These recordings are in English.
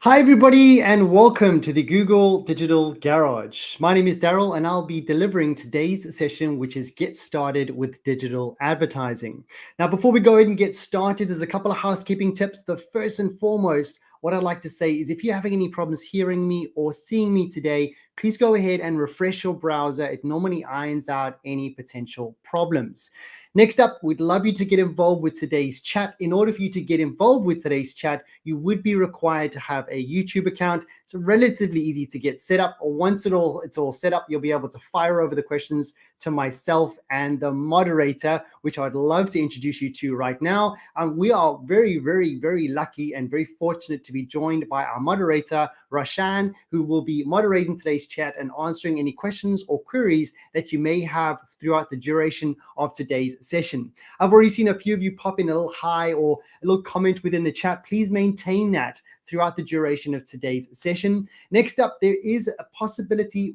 Hi, everybody, and welcome to the Google Digital Garage. My name is Daryl, and I'll be delivering today's session, which is Get Started with Digital Advertising. Now, before we go ahead and get started, there's a couple of housekeeping tips. The first and foremost, what I'd like to say is if you're having any problems hearing me or seeing me today, please go ahead and refresh your browser. It normally irons out any potential problems. Next up, we'd love you to get involved with today's chat. In order for you to get involved with today's chat, you would be required to have a YouTube account. It's relatively easy to get set up. Once it's all set up, you'll be able to fire over the questions to myself and the moderator, which I'd love to introduce you to right now. We are very, very, very lucky and very fortunate to be joined by our moderator, Roshan, who will be moderating today's chat and answering any questions or queries that you may have throughout the duration of today's session. I've already seen a few of you pop in a little hi or a little comment within the chat. Please maintain that throughout the duration of today's session. Next up, there is a possibility,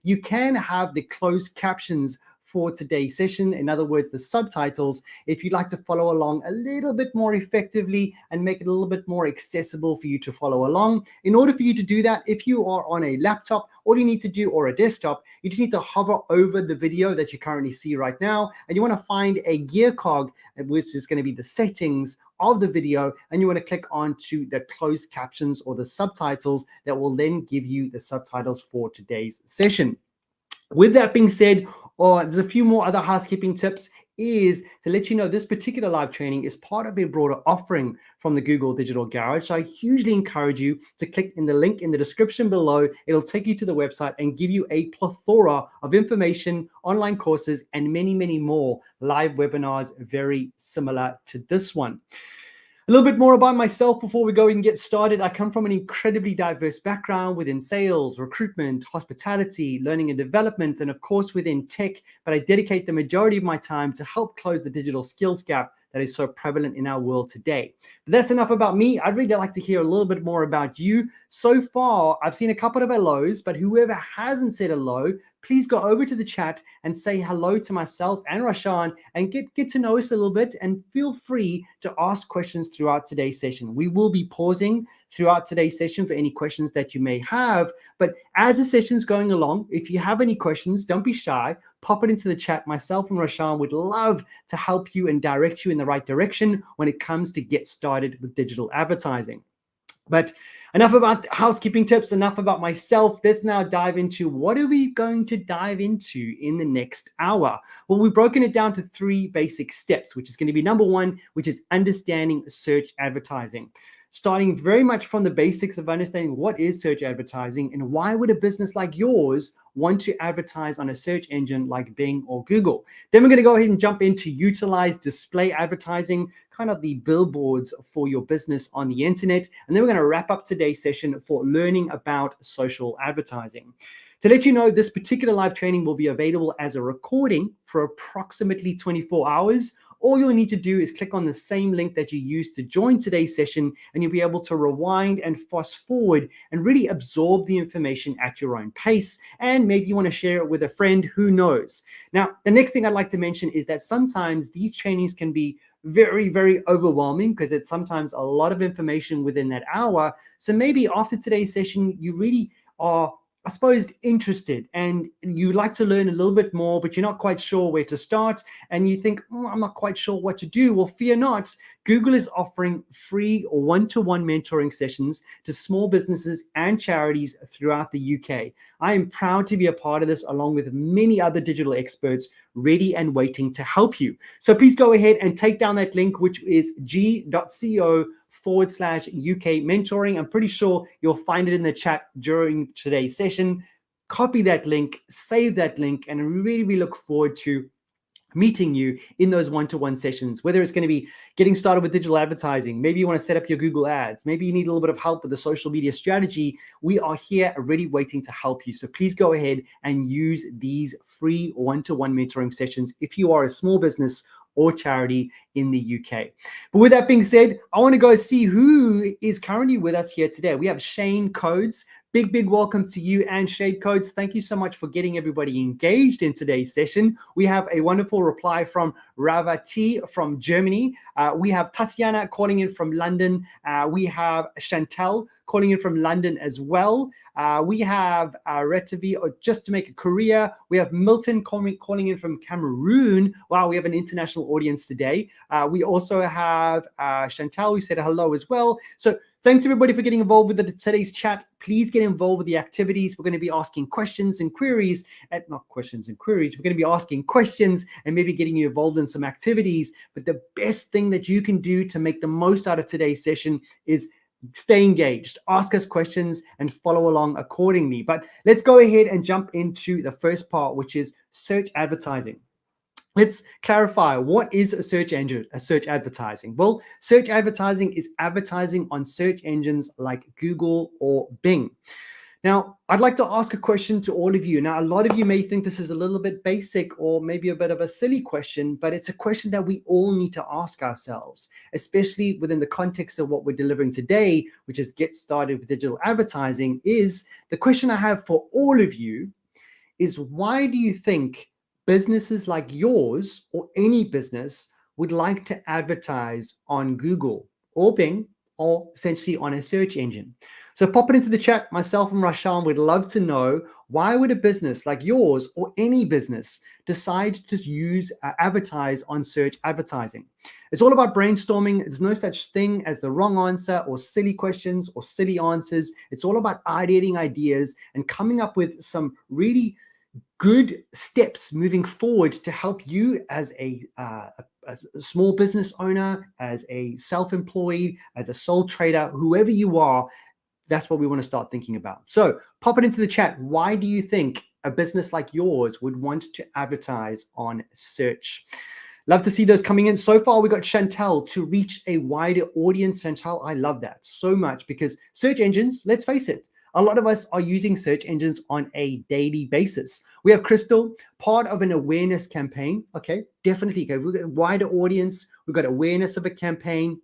you can have the closed captions for today's session. In other words, the subtitles, if you'd like to follow along a little bit more effectively and make it a little bit more accessible for you to follow along. In order for you to do that, if you are on a laptop, all you need to do, or a desktop, you just need to hover over the video that you currently see right now, and you want to find a gear cog, which is going to be the settings of the video, and you want to click onto the closed captions or the subtitles that will then give you the subtitles for today's session. With that being said, there's a few more other housekeeping tips is to let you know this particular live training is part of a broader offering from the Google Digital Garage. So I hugely encourage you to click in the link in the description below. It'll take you to the website and give you a plethora of information, online courses, and many, many more live webinars very similar to this one. A little bit more about myself before we go and get started. I come from an incredibly diverse background within sales, recruitment, hospitality, learning and development, and of course within tech, but I dedicate the majority of my time to help close the digital skills gap that is so prevalent in our world today. But that's enough about me. I'd really like to hear a little bit more about you. So far, I've seen a couple of hellos, but whoever hasn't said hello, please go over to the chat and say hello to myself and Roshan and get to know us a little bit, and feel free to ask questions throughout today's session. We will be pausing throughout today's session for any questions that you may have. But as the session's going along, if you have any questions, don't be shy. Pop it into the chat. Myself and Roshan would love to help you and direct you in the right direction when it comes to get started with digital advertising. But enough about housekeeping tips, enough about myself. Let's now dive into what are we going to dive into in the next hour. Well, we've broken it down to 3 basic steps, which is going to be number 1, which is understanding search advertising. Starting very much from the basics of understanding what is search advertising and why would a business like yours want to advertise on a search engine like Bing or Google. Then we're going to go ahead and jump into utilize display advertising, kind of the billboards for your business on the internet. And then we're going to wrap up today's session for learning about social advertising. To let you know, this particular live training will be available as a recording for approximately 24 hours. All you'll need to do is click on the same link that you used to join today's session, and you'll be able to rewind and fast forward and really absorb the information at your own pace. And maybe you want to share it with a friend, who knows. Now, the next thing I'd like to mention is that sometimes these trainings can be very, very overwhelming because it's sometimes a lot of information within that hour. So maybe after today's session, you really are, I suppose, interested and you like to learn a little bit more, but you're not quite sure where to start, and you think, I'm not quite sure what to do. Well, fear not. Google is offering free or one-to-one mentoring sessions to small businesses and charities throughout the UK. I am proud to be a part of this, along with many other digital experts ready and waiting to help you. So please go ahead and take down that link, which is g.co/UK mentoring. I'm pretty sure you'll find it in the chat during today's session. Copy that link, save that link, and we look forward to meeting you in those one-to-one sessions, whether it's going to be getting started with digital advertising. Maybe you want to set up your Google ads. Maybe you need a little bit of help with the social media strategy. We are here already waiting to help you. So please go ahead and use these free one-to-one mentoring sessions if you are a small business or charity in the UK. But with that being said, I want to go see who is currently with us here today. We have Shane Codes, big welcome to you and Shade Codes. Thank you so much for getting everybody engaged in today's session. We have a wonderful reply from Ravati from Germany. We have Tatiana calling in from London. We have Chantel calling in from London as well. We have Retavi, or just to make a Korea. We have Milton calling in from Cameroon. Wow, we have an international audience today. We also have Chantel, who said hello as well. So thanks everybody for getting involved with today's chat. Please get involved with the activities. We're going to be asking questions and queries, not questions and queries. We're going to be asking questions and maybe getting you involved in some activities. But the best thing that you can do to make the most out of today's session is stay engaged, ask us questions, and follow along accordingly. But let's go ahead and jump into the first part, which is search advertising. Let's clarify, what is a search advertising? Well, search advertising is advertising on search engines like Google or Bing. Now, I'd like to ask a question to all of you. Now, a lot of you may think this is a little bit basic or maybe a bit of a silly question, but it's a question that we all need to ask ourselves, especially within the context of what we're delivering today, which is Get Started with Digital Advertising. Is the question I have for all of you is, why do you think businesses like yours or any business would like to advertise on Google or Bing, or essentially on a search engine? So pop it into the chat. Myself and Rashan would love to know, why would a business like yours or any business decide to advertise on search advertising? It's all about brainstorming. There's no such thing as the wrong answer or silly questions or silly answers. It's all about ideating ideas and coming up with some really good steps moving forward to help you as a small business owner, as a self-employed, as a sole trader, whoever you are. That's what we want to start thinking about. So pop it into the chat. Why do you think a business like yours would want to advertise on search? Love to see those coming in. So far, we got Chantel, to reach a wider audience. Chantel, I love that so much, because search engines, let's face it, a lot of us are using search engines on a daily basis. We have Crystal, part of an awareness campaign. Okay, definitely. Okay, we've got a wider audience. We've got awareness of a campaign.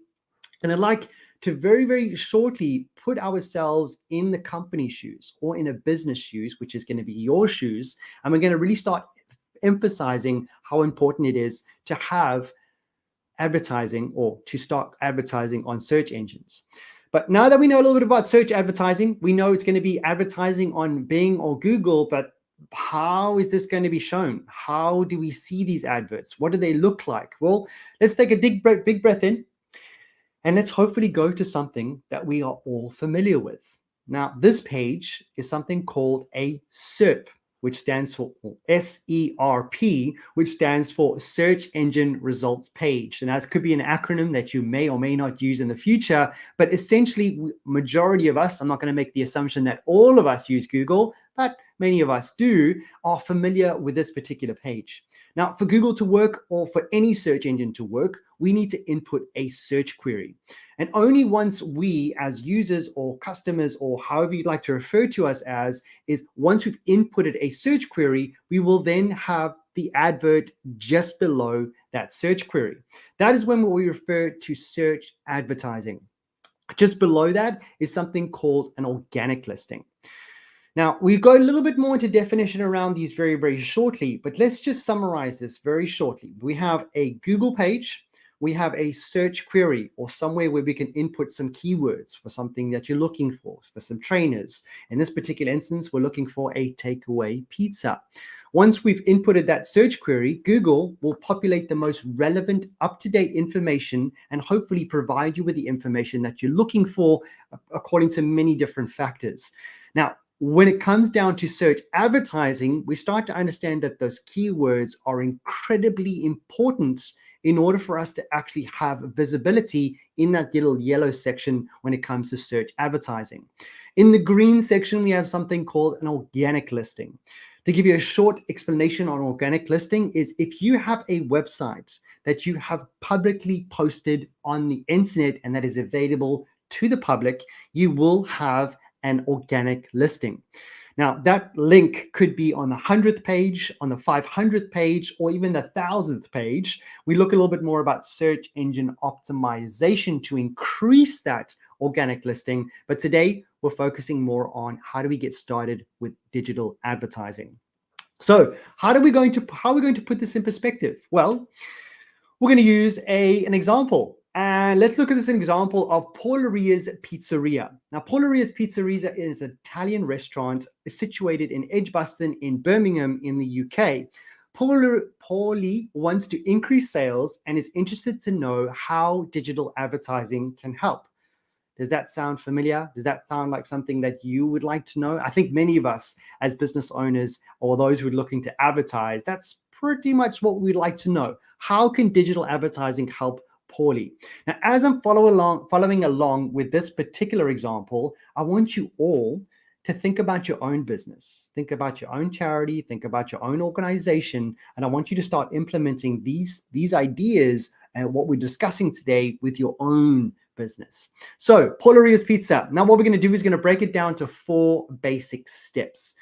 And I'd like to very, very shortly put ourselves in the company shoes, or in a business shoes, which is going to be your shoes. And we're going to really start emphasizing how important it is to have advertising, or to start advertising on search engines. But now that we know a little bit about search advertising, we know it's going to be advertising on Bing or Google, but how is this going to be shown? How do we see these adverts? What do they look like? Well, let's take a big breath in, and let's hopefully go to something that we are all familiar with. Now, this page is something called a SERP, which stands for SERP, which stands for Search Engine Results Page. And that could be an acronym that you may or may not use in the future, but essentially, majority of us, I'm not going to make the assumption that all of us use Google, but many of us do, are familiar with this particular page. Now, for Google to work, or for any search engine to work, we need to input a search query. And only once we, as users or customers, or however you'd like to refer to us as, is once we've inputted a search query, we will then have the advert just below that search query. That is when we refer to search advertising. Just below that is something called an organic listing. Now, we'll go a little bit more into definition around these very, very shortly, but let's just summarize this very shortly. We have a Google page. We have a search query, or somewhere where we can input some keywords for something that you're looking for some trainers. In this particular instance, we're looking for a takeaway pizza. Once we've inputted that search query, Google will populate the most relevant, up-to-date information and hopefully provide you with the information that you're looking for according to many different factors. Now, when it comes down to search advertising, we start to understand that those keywords are incredibly important in order for us to actually have visibility in that little yellow section when it comes to search advertising. In the green section, we have something called an organic listing. To give you a short explanation on organic listing, is if you have a website that you have publicly posted on the internet and that is available to the public, you will have an organic listing. Now, that link could be on the 100th page, on the 500th page, or even the 1000th page. We look a little bit more about search engine optimization to increase that organic listing. But today, we're focusing more on how do we get started with digital advertising. So how are we going to put this in perspective? Well, we're going to use an example. And let's look at this example of Pauleria's Pizzeria. Now, Pauleria's Pizzeria is an Italian restaurant situated in Edgbaston in Birmingham in the UK. Paulie wants to increase sales and is interested to know how digital advertising can help. Does that sound familiar? Does that sound like something that you would like to know? I think many of us as business owners or those who are looking to advertise, that's pretty much what we'd like to know. How can digital advertising help Paulie? Now, as I'm following along with this particular example, I want you all to think about your own business, think about your own charity, think about your own organization, and I want you to start implementing these ideas and what we're discussing today with your own business. So Pauleria's Pizza. Now what we're going to do is going to break it down to 4 basic steps.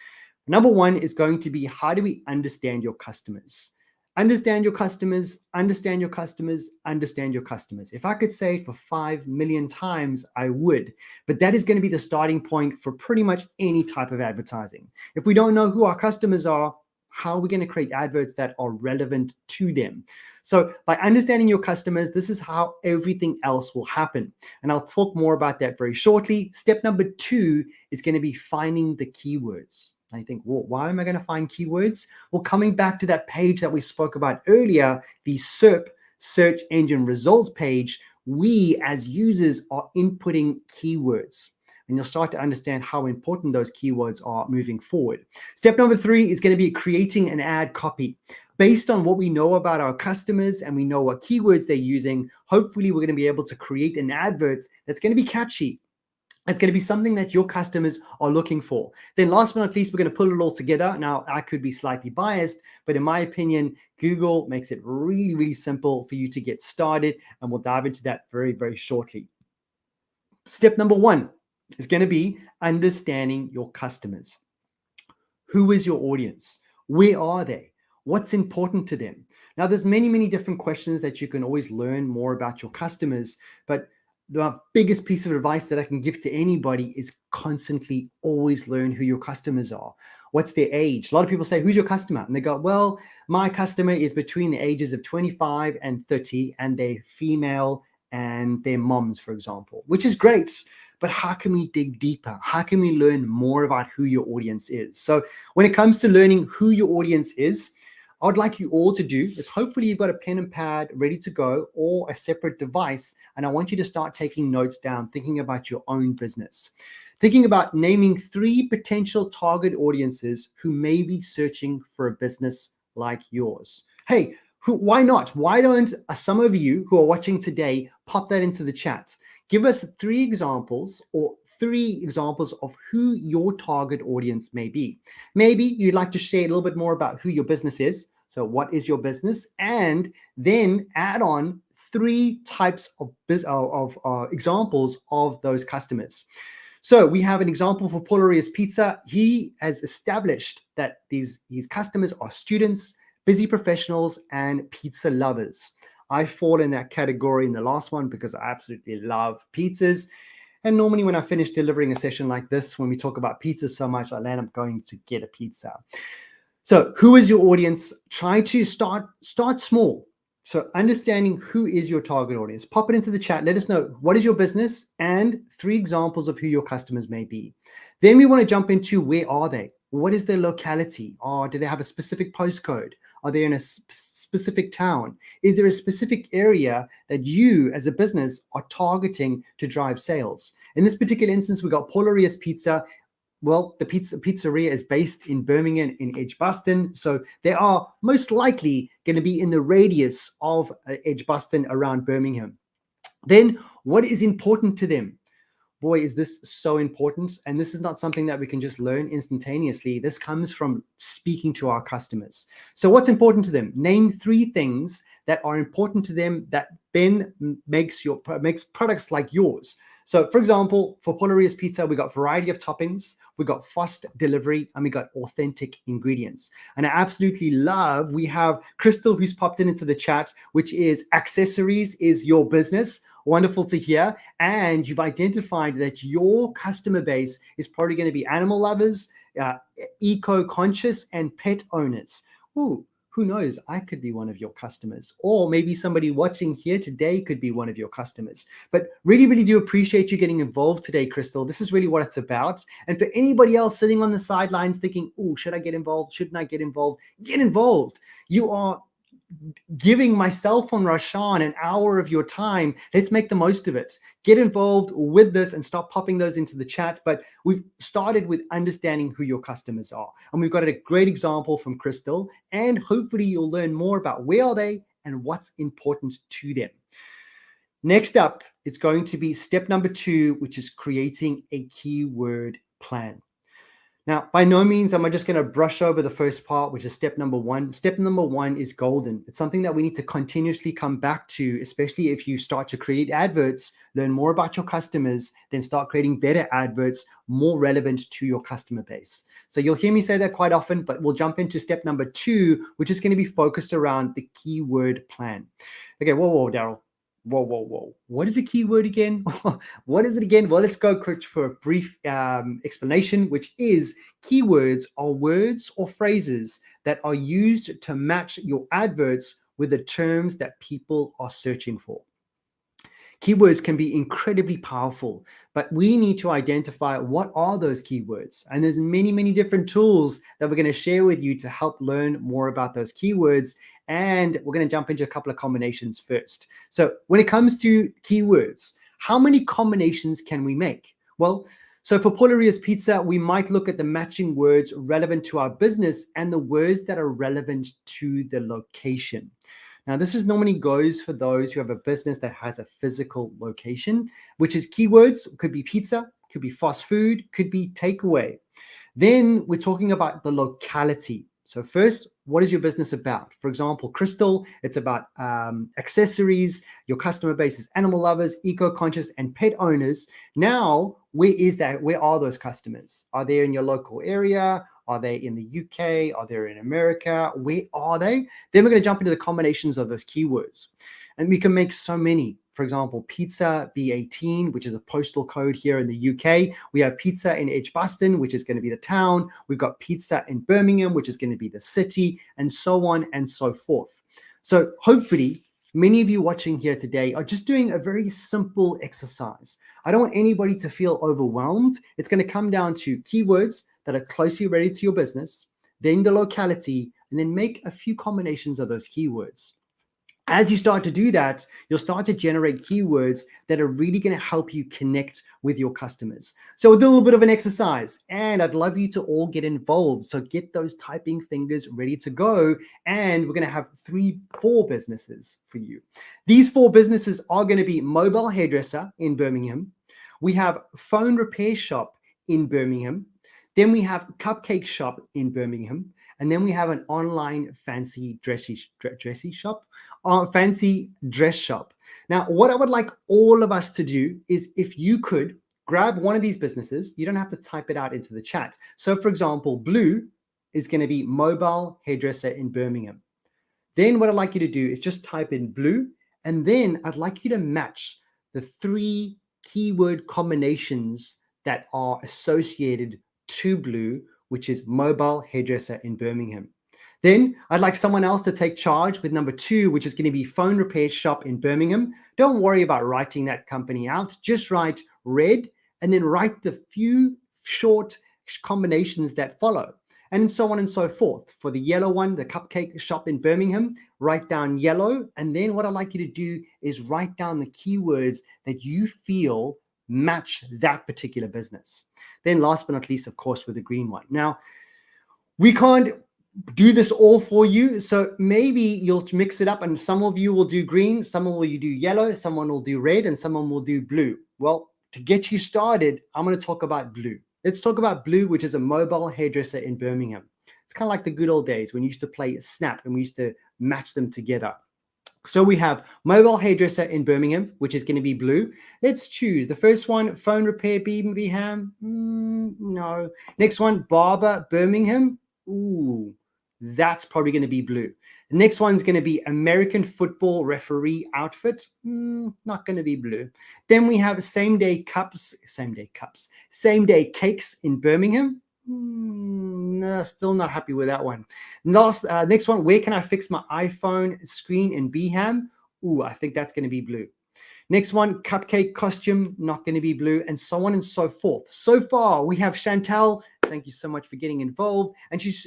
Number 1 is going to be, how do we understand your customers? Understand your customers, understand your customers, understand your customers. If I could say it for 5 million times, I would. But that is going to be the starting point for pretty much any type of advertising. If we don't know who our customers are, how are we going to create adverts that are relevant to them? So by understanding your customers, this is how everything else will happen. And I'll talk more about that very shortly. Step number 2 is going to be finding the keywords. I think, well, why am I going to find keywords? Well, coming back to that page that we spoke about earlier, the SERP, search engine results page, we as users are inputting keywords. And you'll start to understand how important those keywords are moving forward. Step number 3 is going to be creating an ad copy. Based on what we know about our customers and we know what keywords they're using, hopefully we're going to be able to create an advert that's going to be catchy. It's going to be something that your customers are looking for. Then last but not least, we're going to pull it all together. Now, I could be slightly biased, but in my opinion, Google makes it really, really simple for you to get started. And we'll dive into that very, very shortly. Step number 1 is going to be understanding your customers. Who is your audience? Where are they? What's important to them? Now, there's many, many different questions that you can always learn more about your customers, but the biggest piece of advice that I can give to anybody is constantly always learn who your customers are. What's their age? A lot of people say, who's your customer? And they go, well, my customer is between the ages of 25 and 30, and they're female and they're moms, for example, which is great. But how can we dig deeper? How can we learn more about who your audience is? So when it comes to learning who your audience is, I would like you all to do is, hopefully you've got a pen and pad ready to go or a separate device. And I want you to start taking notes down, thinking about your own business, thinking about naming 3 potential target audiences who may be searching for a business like yours. Hey, why not? Why don't some of you who are watching today pop that into the chat? Give us 3 examples or 3 examples of who your target audience may be. Maybe you'd like to share a little bit more about who your business is. So what is your business? And then add on 3 types of examples of those customers. So we have an example for Pauleria's Pizza. He has established that his customers are students, busy professionals, and pizza lovers. I fall in that category in the last one because I absolutely love pizzas. And normally when I finish delivering a session like this, when we talk about pizza so much, I land up going to get a pizza. So who is your audience? Try to start small. So understanding who is your target audience. Pop it into the chat. Let us know what is your business and 3 examples of who your customers may be. Then we want to jump into, where are they? What is their locality? Or do they have a specific postcode? Are they in a specific town? Is there a specific area that you as a business are targeting to drive sales? In this particular instance, we got Pauleria's Pizza. Well, the pizzeria is based in Birmingham in Edgbaston. So they are most likely going to be in the radius of Edgbaston around Birmingham. Then what is important to them? Boy, is this so important. And this is not something that we can just learn instantaneously. This comes from speaking to our customers. So what's important to them? Name 3 things that are important to them that then makes products like yours. So for example, for Pauleria's Pizza, we got variety of toppings. we got fast delivery, and we got authentic ingredients. And I absolutely love, we have Crystal who's popped into the chat, which is accessories is your business. Wonderful to hear. And you've identified that your customer base is probably going to be animal lovers, eco-conscious, and pet owners. Ooh, who knows? I could be one of your customers, or maybe somebody watching here today could be one of your customers. But really, really do appreciate you getting involved today, Crystal. This is really what it's about. And for anybody else sitting on the sidelines thinking, oh, should I get involved? Shouldn't I get involved? Get involved. You are giving myself and Rashan an hour of your time. Let's make the most of it. Get involved with this and start popping those into the chat. But we've started with understanding who your customers are. And we've got a great example from Crystal. And hopefully you'll learn more about where are they and what's important to them. Next up, it's going to be step number 2, which is creating a keyword plan. Now, by no means am I just going to brush over the first part, which is step number 1. Step number 1 is golden. It's something that we need to continuously come back to, especially if you start to create adverts, learn more about your customers, then start creating better adverts, more relevant to your customer base. So you'll hear me say that quite often, but we'll jump into step number 2, which is going to be focused around the keyword plan. Okay, whoa, Daryl. Whoa. What is a keyword again? What is it again? Well, let's go for a brief explanation, which is keywords are words or phrases that are used to match your adverts with the terms that people are searching for. Keywords can be incredibly powerful, but we need to identify what are those keywords. And there's many different tools that we're going to share with you to help learn more about those keywords. And we're going to jump into a couple of combinations first. So when it comes to keywords, how many combinations can we make? Well, so for Polaria's Pizza, we might look at the matching words relevant to our business and the words that are relevant to the location. Now, this is normally goes for those who have a business that has a physical location, which is keywords. Could be pizza, could be fast food, could be takeaway. Then we're talking about the locality. So first, what is your business about? For example, Crystal, it's about accessories. Your customer base is animal lovers, eco-conscious, and pet owners. Now, where is that? Where are those customers? Are they in your local area? Are they in the UK? Are they in America? Where are they? Then we're going to jump into the combinations of those keywords. And we can make so many. For example, pizza B18, which is a postal code here in the UK. We have pizza in Edgbaston, which is going to be the town. We've got pizza in Birmingham, which is going to be the city, and so on and so forth. So hopefully, many of you watching here today are just doing a very simple exercise. I don't want anybody to feel overwhelmed. It's going to come down to keywords that are closely related to your business, then the locality, and then make a few combinations of those keywords. As you start to do that, you'll start to generate keywords that are really going to help you connect with your customers. So we'll do a little bit of an exercise, and I'd love you to all get involved. So get those typing fingers ready to go, and we're going to have 4 businesses for you. These 4 businesses are going to be mobile hairdresser in Birmingham. We have phone repair shop in Birmingham. Then we have cupcake shop in Birmingham. And then we have an online fancy dress shop. Now, what I would like all of us to do is, if you could grab one of these businesses, you don't have to type it out into the chat. So for example, Blue is going to be mobile hairdresser in Birmingham. Then what I'd like you to do is just type in Blue, and then I'd like you to match the 3 keyword combinations that are associated to Blue, which is mobile hairdresser in Birmingham. Then I'd like someone else to take charge with number 2, which is going to be phone repair shop in Birmingham. Don't worry about writing that company out. Just write red and then write the few short combinations that follow, and so on and so forth. For the yellow one, the cupcake shop in Birmingham, write down yellow. And then what I'd like you to do is write down the keywords that you feel match that particular business. Then last but not least, of course, with the green one. Now, we can't do this all for you, so maybe you'll mix it up, and some of you will do green, someone will do yellow, someone will do red, and someone will do blue. Well, to get you started, I'm going to talk about Blue. Let's talk about Blue, which is a mobile hairdresser in Birmingham. It's kind of like the good old days when you used to play Snap and we used to match them together. So we have mobile hairdresser in Birmingham, which is going to be blue. Let's choose the first one, phone repair, Birmingham. No. Next one, barber, Birmingham. Ooh, that's probably going to be blue. The next one's going to be American football referee outfit. Not going to be blue. Then we have same day cakes in Birmingham. No, still not happy with that one. Next one, where can I fix my iPhone screen in Beham? Ooh, I think that's going to be blue. Next one, cupcake costume, not going to be blue, and so on and so forth. So far, we have Chantel. Thank you so much for getting involved. And she's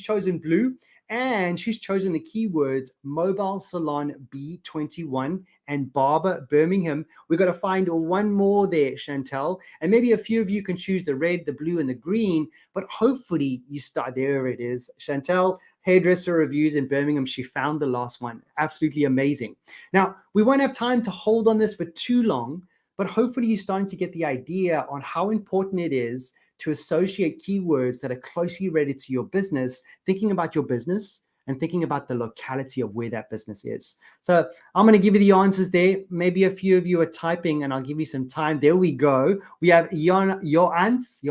chosen blue, and she's chosen the keywords mobile salon B21 and barber Birmingham. We've got to find one more there, Chantel. And maybe a few of you can choose the red, the blue, and the green, but hopefully you start, there it is. Chantel, hairdresser reviews in Birmingham. She found the last one. Absolutely amazing. Now, we won't have time to hold on this for too long, but hopefully you're starting to get the idea on how important it is to associate keywords that are closely related to your business, thinking about your business and thinking about the locality of where that business is. So I'm going to give you the answers there. Maybe a few of you are typing and I'll give you some time. There we go. We have Johans.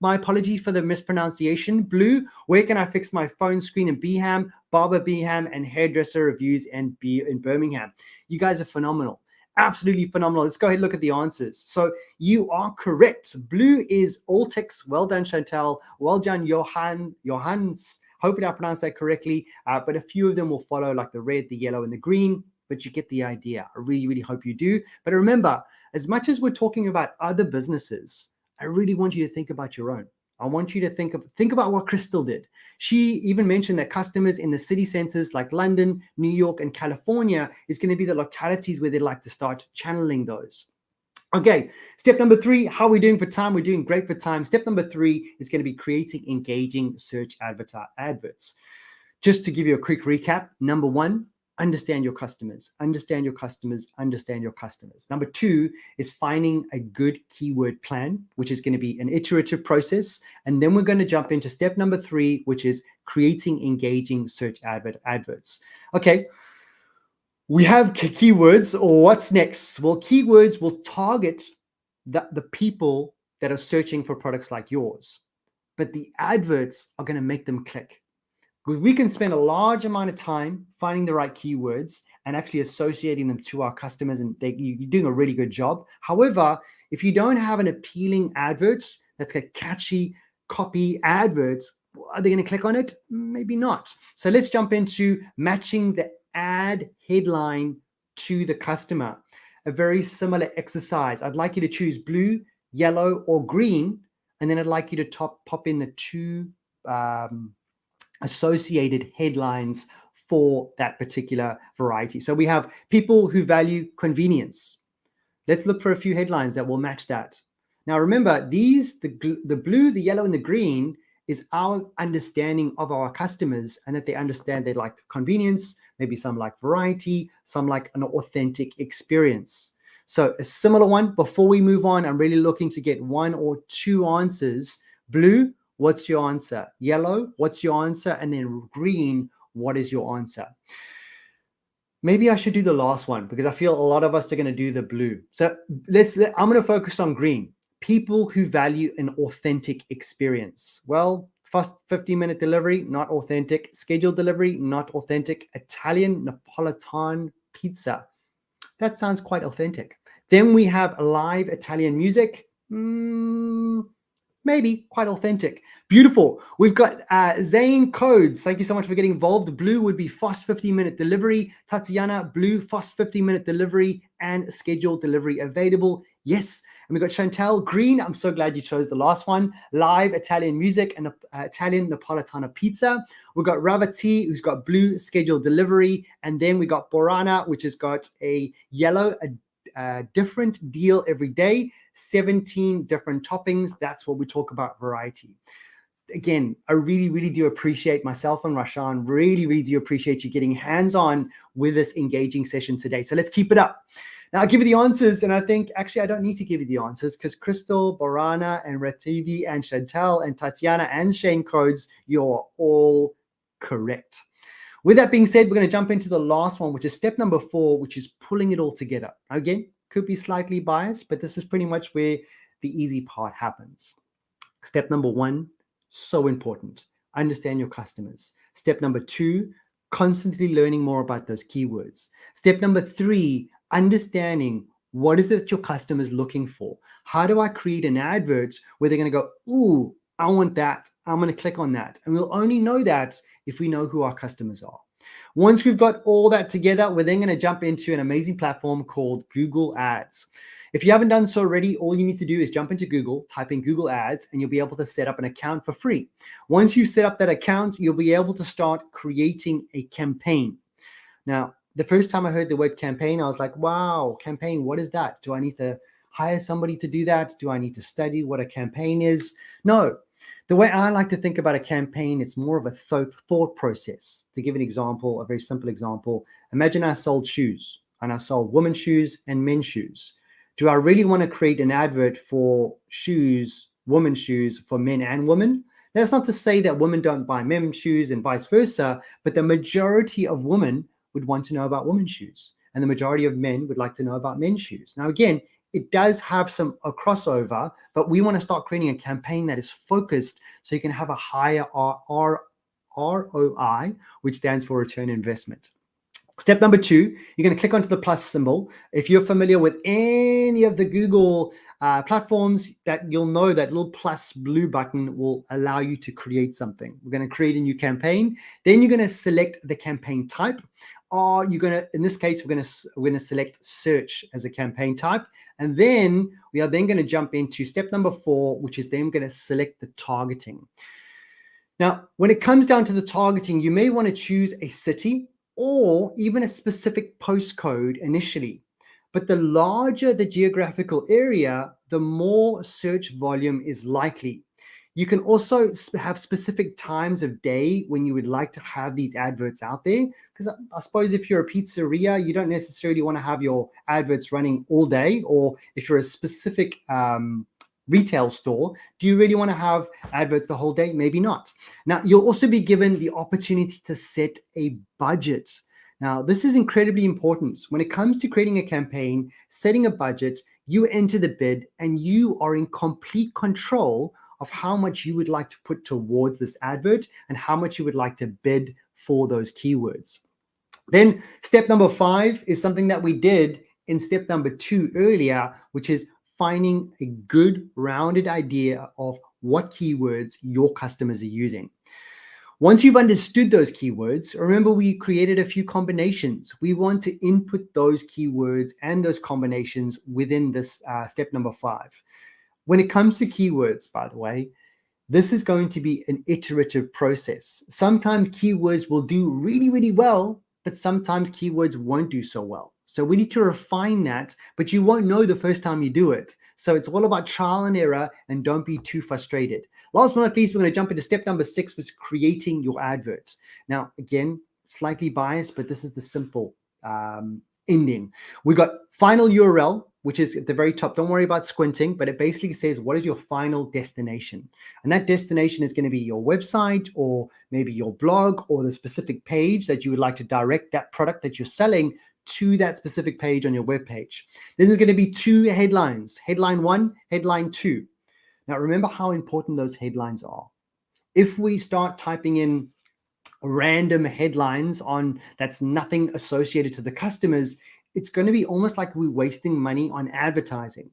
My apologies for the mispronunciation. Blue, where can I fix my phone screen in Beham, barber Beham, and hairdresser reviews in Birmingham. You guys are phenomenal. Absolutely phenomenal. Let's go ahead and look at the answers. So you are correct. Blue is all ticks. Well done, Chantel. Well done, Johans. Hopefully I pronounced that correctly, but a few of them will follow, like the red, the yellow, and the green, but you get the idea. I really, really hope you do. But remember, as much as we're talking about other businesses, I really want you to think about your own. I want you to think about what Crystal did. She even mentioned that customers in the city centers like London, New York, and California is going to be the localities where they'd like to start channeling those. Okay, step number 3, how are we doing for time? We're doing great for time. Step number 3 is going to be creating engaging search adverts. Just to give you a quick recap, number 1, understand your customers. Understand your customers. Understand your customers. Number 2 is finding a good keyword plan, which is going to be an iterative process. And then we're going to jump into step number 3, which is creating engaging search adverts. Okay. We have keywords, or what's next? Well, keywords will target the people that are searching for products like yours, but the adverts are going to make them click. We can spend a large amount of time finding the right keywords and actually associating them to our customers, and you're doing a really good job. However, if you don't have an appealing adverts that's got catchy copy adverts, are they going to click on it? Maybe not. So let's jump into matching the ad headline to the customer. A very similar exercise. I'd like you to choose blue, yellow, or green, and then I'd like you to pop in the 2 associated headlines for that particular variety. So we have people who value convenience. Let's look for a few headlines that will match that. Now remember, the blue, the yellow, and the green is our understanding of our customers, and that they understand they like convenience, maybe some like variety, some like an authentic experience. So a similar one. Before we move on, I'm really looking to get 1 or 2 answers. Blue, what's your answer? Yellow, what's your answer? And then green, what is your answer? Maybe I should do the last one because I feel a lot of us are going to do the blue. So I'm going to focus on green. People who value an authentic experience. Well, fast 15-minute delivery, not authentic. Scheduled delivery, not authentic. Italian Napolitan pizza. That sounds quite authentic. Then we have live Italian music. Maybe quite authentic. Beautiful. We've got Zane Codes. Thank you so much for getting involved. Blue would be fast 15-minute delivery. Tatiana, blue, fast 15-minute delivery and scheduled delivery available. Yes. And we've got Chantel, green. I'm so glad you chose the last one. Live Italian music and Italian Napolitana pizza. We've got Ravati, who's got blue, scheduled delivery. And then we got Borana, which has got a yellow, a different deal every day, 17 different toppings. That's what we talk about, variety. Again, I really, really do appreciate myself and Rashan, really, really do appreciate you getting hands-on with this engaging session today. So let's keep it up. Now I'll give you the answers, and I think actually I don't need to give you the answers because Crystal, Borana, and Rativi, and Chantel, and Tatiana, and Shane Codes, you're all correct. With that being said, we're going to jump into the last one, which is step number 4, which is pulling it all together. Again, could be slightly biased, but this is pretty much where the easy part happens. Step number 1, so important. Understand your customers. Step number 2, constantly learning more about those keywords. Step number 3, understanding what is it your customer's looking for. How do I create an advert where they're going to go, ooh, I want that. I'm going to click on that. And we'll only know that if we know who our customers are. Once we've got all that together, we're then going to jump into an amazing platform called Google Ads. If you haven't done so already, all you need to do is jump into Google, type in Google Ads, and you'll be able to set up an account for free. Once you set up that account, you'll be able to start creating a campaign. Now, the first time I heard the word campaign, I was like, wow, campaign, what is that? Do I need to hire somebody to do that? Do I need to study what a campaign is? No. The way I like to think about a campaign, it's more of a thought process. To give an example, a very simple example, imagine I sold shoes and I sold women's shoes and men's shoes. Do I really want to create an advert for shoes, women's shoes for men and women? That's not to say that women don't buy men's shoes and vice versa, but the majority of women would want to know about women's shoes and the majority of men would like to know about men's shoes. Now, again, it does have a crossover, but we want to start creating a campaign that is focused so you can have a higher ROI, which stands for return on investment. Step number 2, you're going to click onto the plus symbol. If you're familiar with any of the Google platforms, that you'll know that little plus blue button will allow you to create something. We're going to create a new campaign. Then you're going to select the campaign type. Or you're going to, in this case, we're going to select search as a campaign type. And then we are then going to jump into step number 4, which is then going to select the targeting. Now, when it comes down to the targeting, you may want to choose a city or even a specific postcode initially. But the larger the geographical area, the more search volume is likely. You can also have specific times of day when you would like to have these adverts out there. Because I suppose if you're a pizzeria, you don't necessarily want to have your adverts running all day. Or if you're a specific retail store, do you really want to have adverts the whole day? Maybe not. Now, you'll also be given the opportunity to set a budget. Now, this is incredibly important. When it comes to creating a campaign, setting a budget, you enter the bid and you are in complete control of how much you would like to put towards this advert and how much you would like to bid for those keywords. Then step number 5 is something that we did in step number 2 earlier, which is finding a good rounded idea of what keywords your customers are using. Once you've understood those keywords, remember we created a few combinations. We want to input those keywords and those combinations within this step number 5. When it comes to keywords, by the way, this is going to be an iterative process. Sometimes keywords will do really, really well, but sometimes keywords won't do so well. So we need to refine that, but you won't know the first time you do it. So it's all about trial and error, and don't be too frustrated. Last but not least, we're going to jump into step number 6, which is creating your advert. Now, again, slightly biased, but this is the simple ending. We got final URL, which is at the very top. Don't worry about squinting, but it basically says, what is your final destination? And that destination is going to be your website or maybe your blog or the specific page that you would like to direct that product that you're selling to that specific page on your web page. Then there's going to be 2 headlines, headline 1, headline 2. Now, remember how important those headlines are. If we start typing in random headlines on that's nothing associated to the customers, it's going to be almost like we're wasting money on advertising.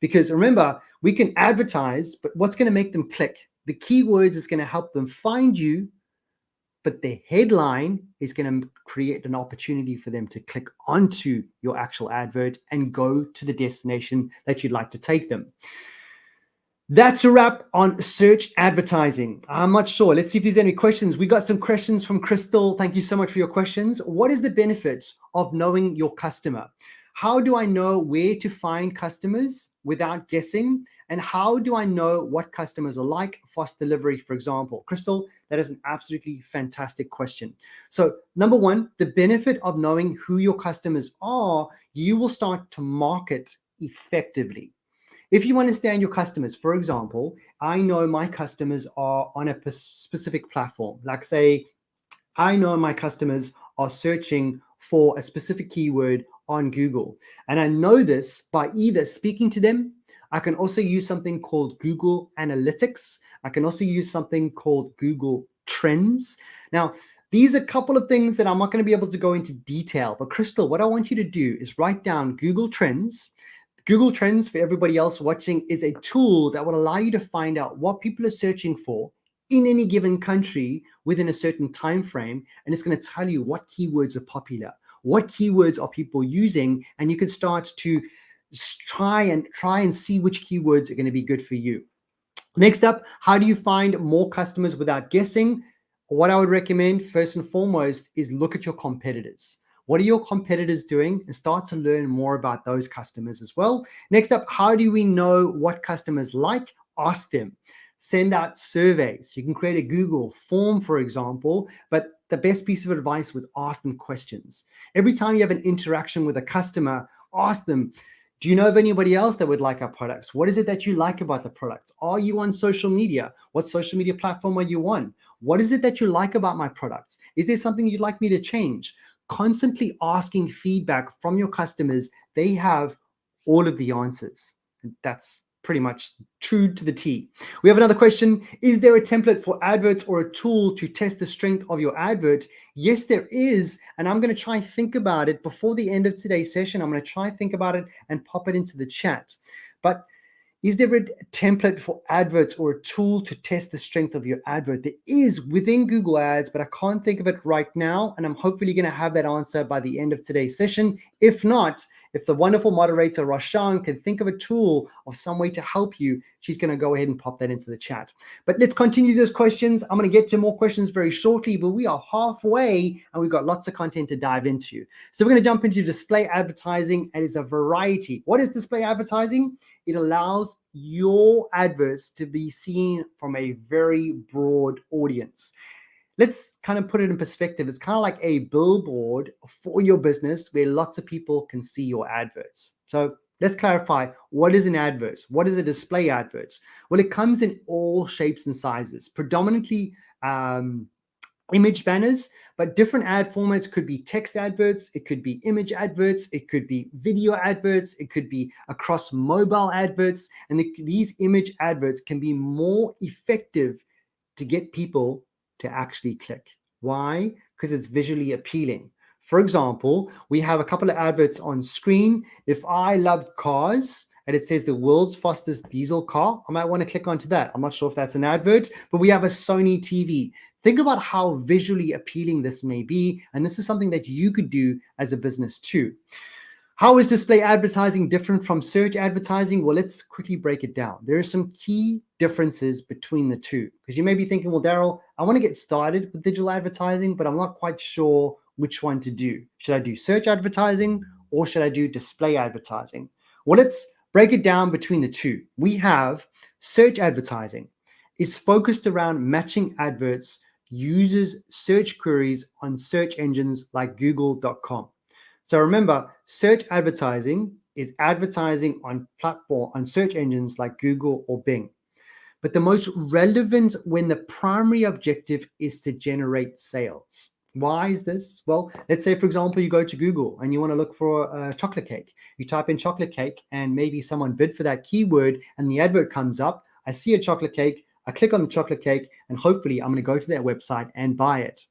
Because remember, we can advertise, but what's going to make them click? The keywords is going to help them find you, but the headline is going to create an opportunity for them to click onto your actual advert and go to the destination that you'd like to take them. That's a wrap on search advertising. I'm not sure. Let's see if there's any questions. We got some questions from Crystal. Thank you so much for your questions. What is the benefits of knowing your customer? How do I know where to find customers without guessing? And how do I know what customers are like? Fast delivery, for example. Crystal, that is an absolutely fantastic question. So number 1, the benefit of knowing who your customers are, you will start to market effectively. If you understand your customers, for example, I know my customers are on a specific platform, like say I know my customers are searching for a specific keyword on Google. And I know this by either speaking to them. I can also use something called Google Analytics. I can also use something called Google Trends. Now, these are a couple of things that I'm not going to be able to go into detail. But Crystal, what I want you to do is write down Google Trends. Google Trends, for everybody else watching, is a tool that will allow you to find out what people are searching for in any given country within a certain time frame, and it's going to tell you what keywords are popular, what keywords are people using, and you can start to try and see which keywords are going to be good for you. Next up, how do you find more customers without guessing? What I would recommend first and foremost is look at your competitors. What are your competitors doing? And start to learn more about those customers as well. Next up, how do we know what customers like? Ask them. Send out surveys. You can create a Google form, for example, but the best piece of advice would ask them questions. Every time you have an interaction with a customer, ask them, do you know of anybody else that would like our products? What is it that you like about the products? Are you on social media? What social media platform are you on? What is it that you like about my products? Is there something you'd like me to change? Constantly asking feedback from your customers. They have all of the answers. That's pretty much true to the T. We have another question. Is there a template for adverts or a tool to test the strength of your advert? Yes, there is. And I'm going to try and think about it before the end of today's session. I'm going to try and think about it and pop it into the chat. But is there a template for adverts or a tool to test the strength of your advert? There is within Google Ads, but I can't think of it right now. And I'm hopefully going to have that answer by the end of today's session. If not, if the wonderful moderator Roshan can think of a tool of some way to help you, she's going to go ahead and pop that into the chat. But let's continue those questions. I'm going to get to more questions very shortly, but we are halfway and we've got lots of content to dive into. So we're going to jump into display advertising, and it's a variety. What is display advertising? It allows your adverts to be seen from a very broad audience. Let's kind of put it in perspective. It's kind of like a billboard for your business where lots of people can see your adverts. So let's clarify, what is an advert? What is a display advert? Well, it comes in all shapes and sizes, predominantly image banners, but different ad formats could be text adverts, it could be image adverts, it could be video adverts, it could be across mobile adverts, and these image adverts can be more effective to get people to actually click. Why? Because it's visually appealing. For example, we have a couple of adverts on screen. If I loved cars and it says the world's fastest diesel car, I might want to click onto that. I'm not sure if that's an advert, but we have a Sony TV. Think about how visually appealing this may be, and this is something that you could do as a business too. How is display advertising different from search advertising? Well, let's quickly break it down. There are some key differences between the two, because you may be thinking, well, Daryl, I want to get started with digital advertising, but I'm not quite sure which one to do. Should I do search advertising or should I do display advertising? Well, let's break it down between the two. We have search advertising. It's focused around matching adverts users' search queries on search engines like google.com. So remember, search advertising is advertising on search engines like Google or Bing. But the most relevant when the primary objective is to generate sales. Why is this? Well, let's say, for example, you go to Google and you want to look for a chocolate cake. You type in chocolate cake and maybe someone bid for that keyword and the advert comes up. I see a chocolate cake. I click on the chocolate cake and hopefully I'm going to go to their website and buy it.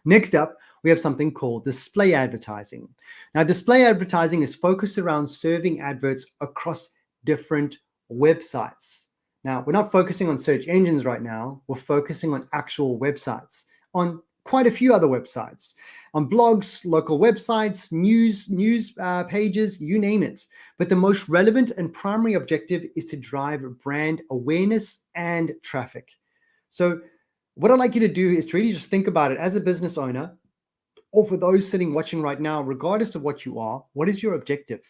Next up, we have something called display advertising. Now, display advertising is focused around serving adverts across different websites. Now, we're not focusing on search engines right now. We're focusing on actual websites, on quite a few other websites, on blogs, local websites, news pages, you name it. But the most relevant and primary objective is to drive brand awareness and traffic. So what I'd like you to do is to really just think about it as a business owner, or for those sitting watching right now, regardless of what you are, what is your objective?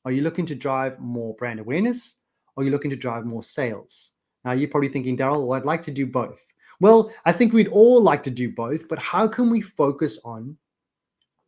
Are you looking to drive more brand awareness? Or are you looking to drive more sales? Now, you're probably thinking, Daryl, well, I'd like to do both. Well, I think we'd all like to do both, but how can we focus on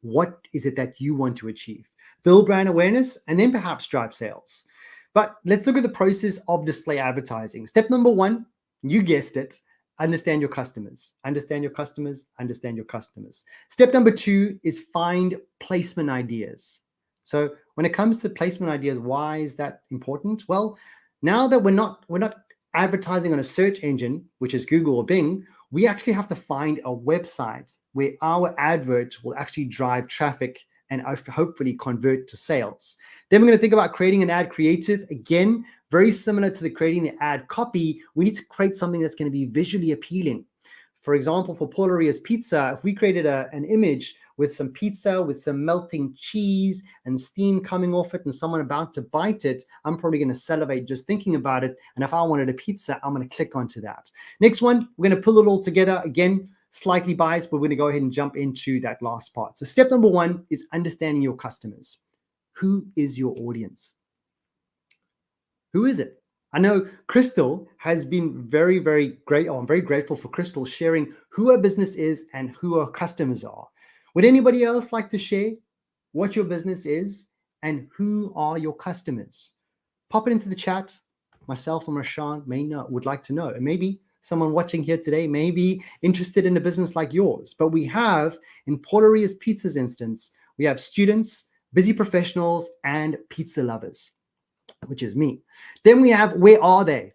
what is it that you want to achieve? Build brand awareness and then perhaps drive sales. But let's look at the process of display advertising. Step number one, you guessed it, understand your customers, understand your customers, understand your customers. Step number 2 is find placement ideas. So when it comes to placement ideas, why is that important? Well, now that we're not advertising on a search engine, which is Google or Bing, we actually have to find a website where our advert will actually drive traffic and hopefully convert to sales. Then we're going to think about creating an ad creative. Again, very similar to the creating the ad copy, we need to create something that's going to be visually appealing. For example, for Paularia's Pizza, if we created an image with some pizza, with some melting cheese and steam coming off it and someone about to bite it, I'm probably going to salivate just thinking about it. And if I wanted a pizza, I'm going to click onto that. Next one, we're going to pull it all together. Again, slightly biased, but we're going to go ahead and jump into that last part. So step number 1 is understanding your customers. Who is your audience? Who is it? I know Crystal has been very, very great. I'm very grateful for Crystal sharing who her business is and who her customers are. Would anybody else like to share what your business is and who are your customers? Pop it into the chat. Myself and Rashawn would like to know. And maybe someone watching here today may be interested in a business like yours. But we have, in Paularia's Pizza's instance, we have students, busy professionals, and pizza lovers, which is me. Then we have, where are they?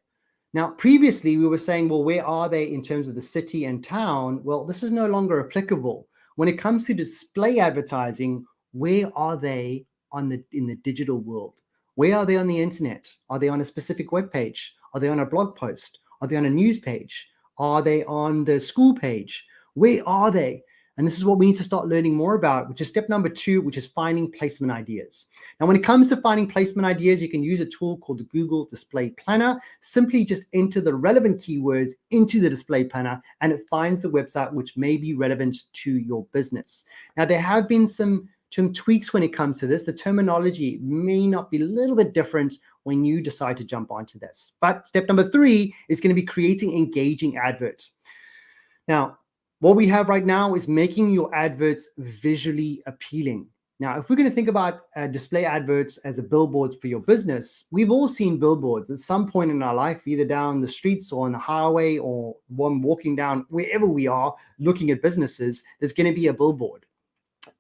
Now, previously we were saying, well, where are they in terms of the city and town? Well, this is no longer applicable. When it comes to display advertising, where are they in the digital world? Where are they on the internet? Are they on a specific web page? Are they on a blog post? Are they on a news page? Are they on the school page? Where are they? And this is what we need to start learning more about, which is step number 2, which is finding placement ideas. Now, when it comes to finding placement ideas, you can use a tool called the Google Display Planner. Simply just enter the relevant keywords into the display planner, and it finds the website which may be relevant to your business. Now, there have been some tweaks when it comes to this. The terminology may not be a little bit different when you decide to jump onto this. But step number 3 is going to be creating engaging adverts. Now, what we have right now is making your adverts visually appealing. Now, if we're going to think about display adverts as a billboard for your business, we've all seen billboards at some point in our life, either down the streets or on the highway or when walking down wherever we are looking at businesses, there's going to be a billboard.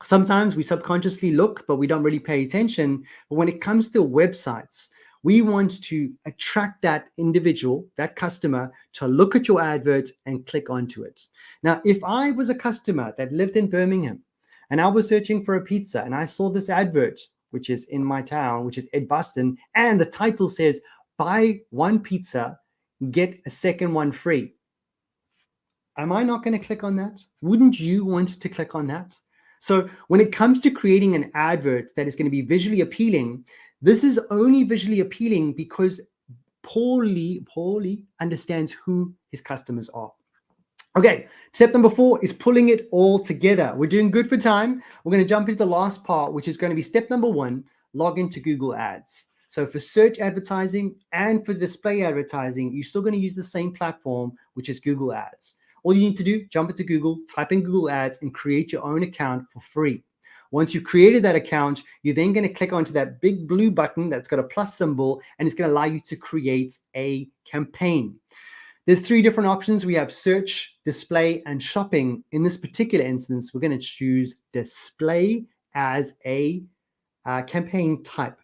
Sometimes we subconsciously look, but we don't really pay attention. But when it comes to websites, we want to attract that individual, that customer, to look at your advert and click onto it. Now, if I was a customer that lived in Birmingham and I was searching for a pizza and I saw this advert, which is in my town, which is Ed Buston, and the title says, buy 1 pizza, get a second one free. Am I not going to click on that? Wouldn't you want to click on that? So when it comes to creating an advert that is going to be visually appealing, this is only visually appealing because Paulie understands who his customers are. Okay, step number 4 is pulling it all together. We're doing good for time. We're going to jump into the last part, which is going to be step number 1, log into Google Ads. So for search advertising and for display advertising, you're still going to use the same platform, which is Google Ads. All you need to do, jump into Google, type in Google Ads, and create your own account for free. Once you've created that account, you're then going to click onto that big blue button that's got a plus symbol, and it's going to allow you to create a campaign. There's 3 different options. We have search, display, and shopping. In this particular instance, we're going to choose display as a campaign type.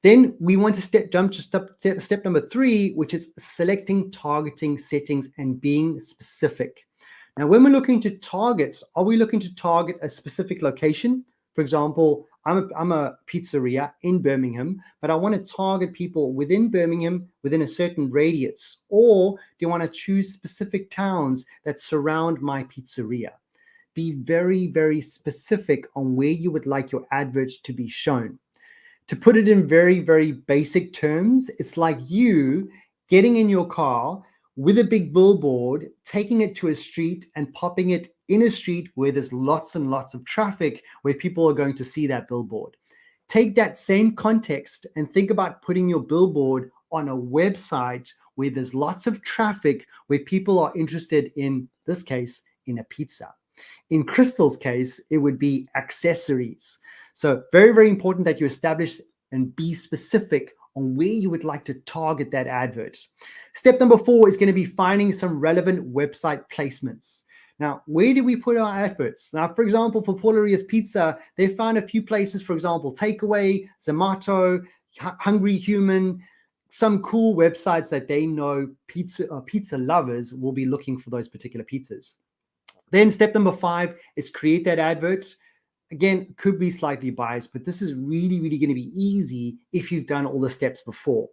Then we want to jump to step number 3, which is selecting targeting settings and being specific. Now, when we're looking to target, are we looking to target a specific location? For example, I'm a pizzeria in Birmingham, but I want to target people within Birmingham within a certain radius. Or do you want to choose specific towns that surround my pizzeria? Be very, very specific on where you would like your adverts to be shown. To put it in very, very basic terms, it's like you getting in your car with a big billboard, taking it to a street and popping it in a street where there's lots and lots of traffic, where people are going to see that billboard. Take that same context and think about putting your billboard on a website where there's lots of traffic, where people are interested in this case, in a pizza. In Crystal's case, it would be accessories. So very, very important that you establish and be specific on where you would like to target that advert. Step number 4 is going to be finding some relevant website placements. Now, where do we put our adverts? Now, for example, for Pauleria's Pizza, they found a few places, for example, Takeaway, Zomato, Hungry Human, some cool websites that they know pizza lovers will be looking for those particular pizzas. Then step number 5 is create that advert. Again, could be slightly biased, but this is really, really going to be easy if you've done all the steps before.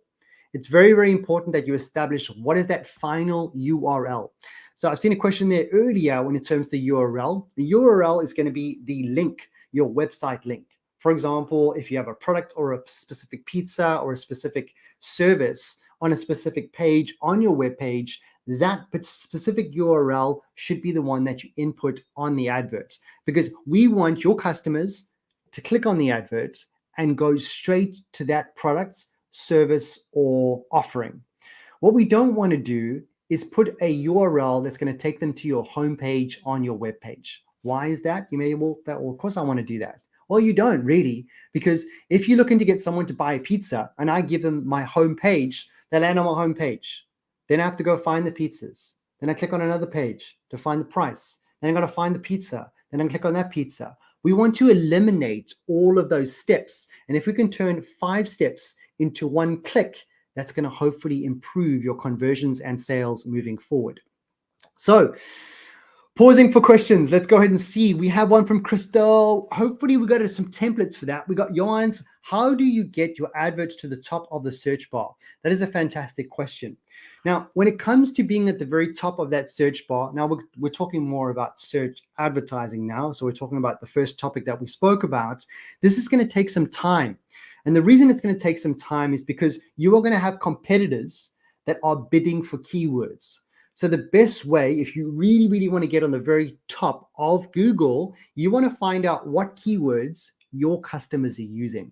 It's very, very important that you establish what is that final URL. So I've seen a question there earlier when it comes to URL. The URL is going to be the link, your website link. For example, if you have a product or a specific pizza or a specific service on a specific page on your web page, that specific URL should be the one that you input on the advert, because we want your customers to click on the advert and go straight to that product, service, or offering. What we don't want to do is put a URL that's going to take them to your homepage on your web page. Why is that? You may, well, of course I want to do that. Well, you don't really, because if you're looking to get someone to buy a pizza and I give them my homepage, they land on my homepage. Then I have to go find the pizzas. Then I click on another page to find the price. Then I got to find the pizza. Then I click on that pizza. We want to eliminate all of those steps. And if we can turn 5 steps into 1 click, that's going to hopefully improve your conversions and sales moving forward. So, pausing for questions. Let's go ahead and see. We have one from Crystal. Hopefully we got some templates for that. We got Johan's. How do you get your adverts to the top of the search bar? That is a fantastic question. Now, when it comes to being at the very top of that search bar, now we're talking more about search advertising now. So we're talking about the first topic that we spoke about. This is going to take some time. And the reason it's going to take some time is because you are going to have competitors that are bidding for keywords. So the best way, if you really, really want to get on the very top of Google, you want to find out what keywords your customers are using.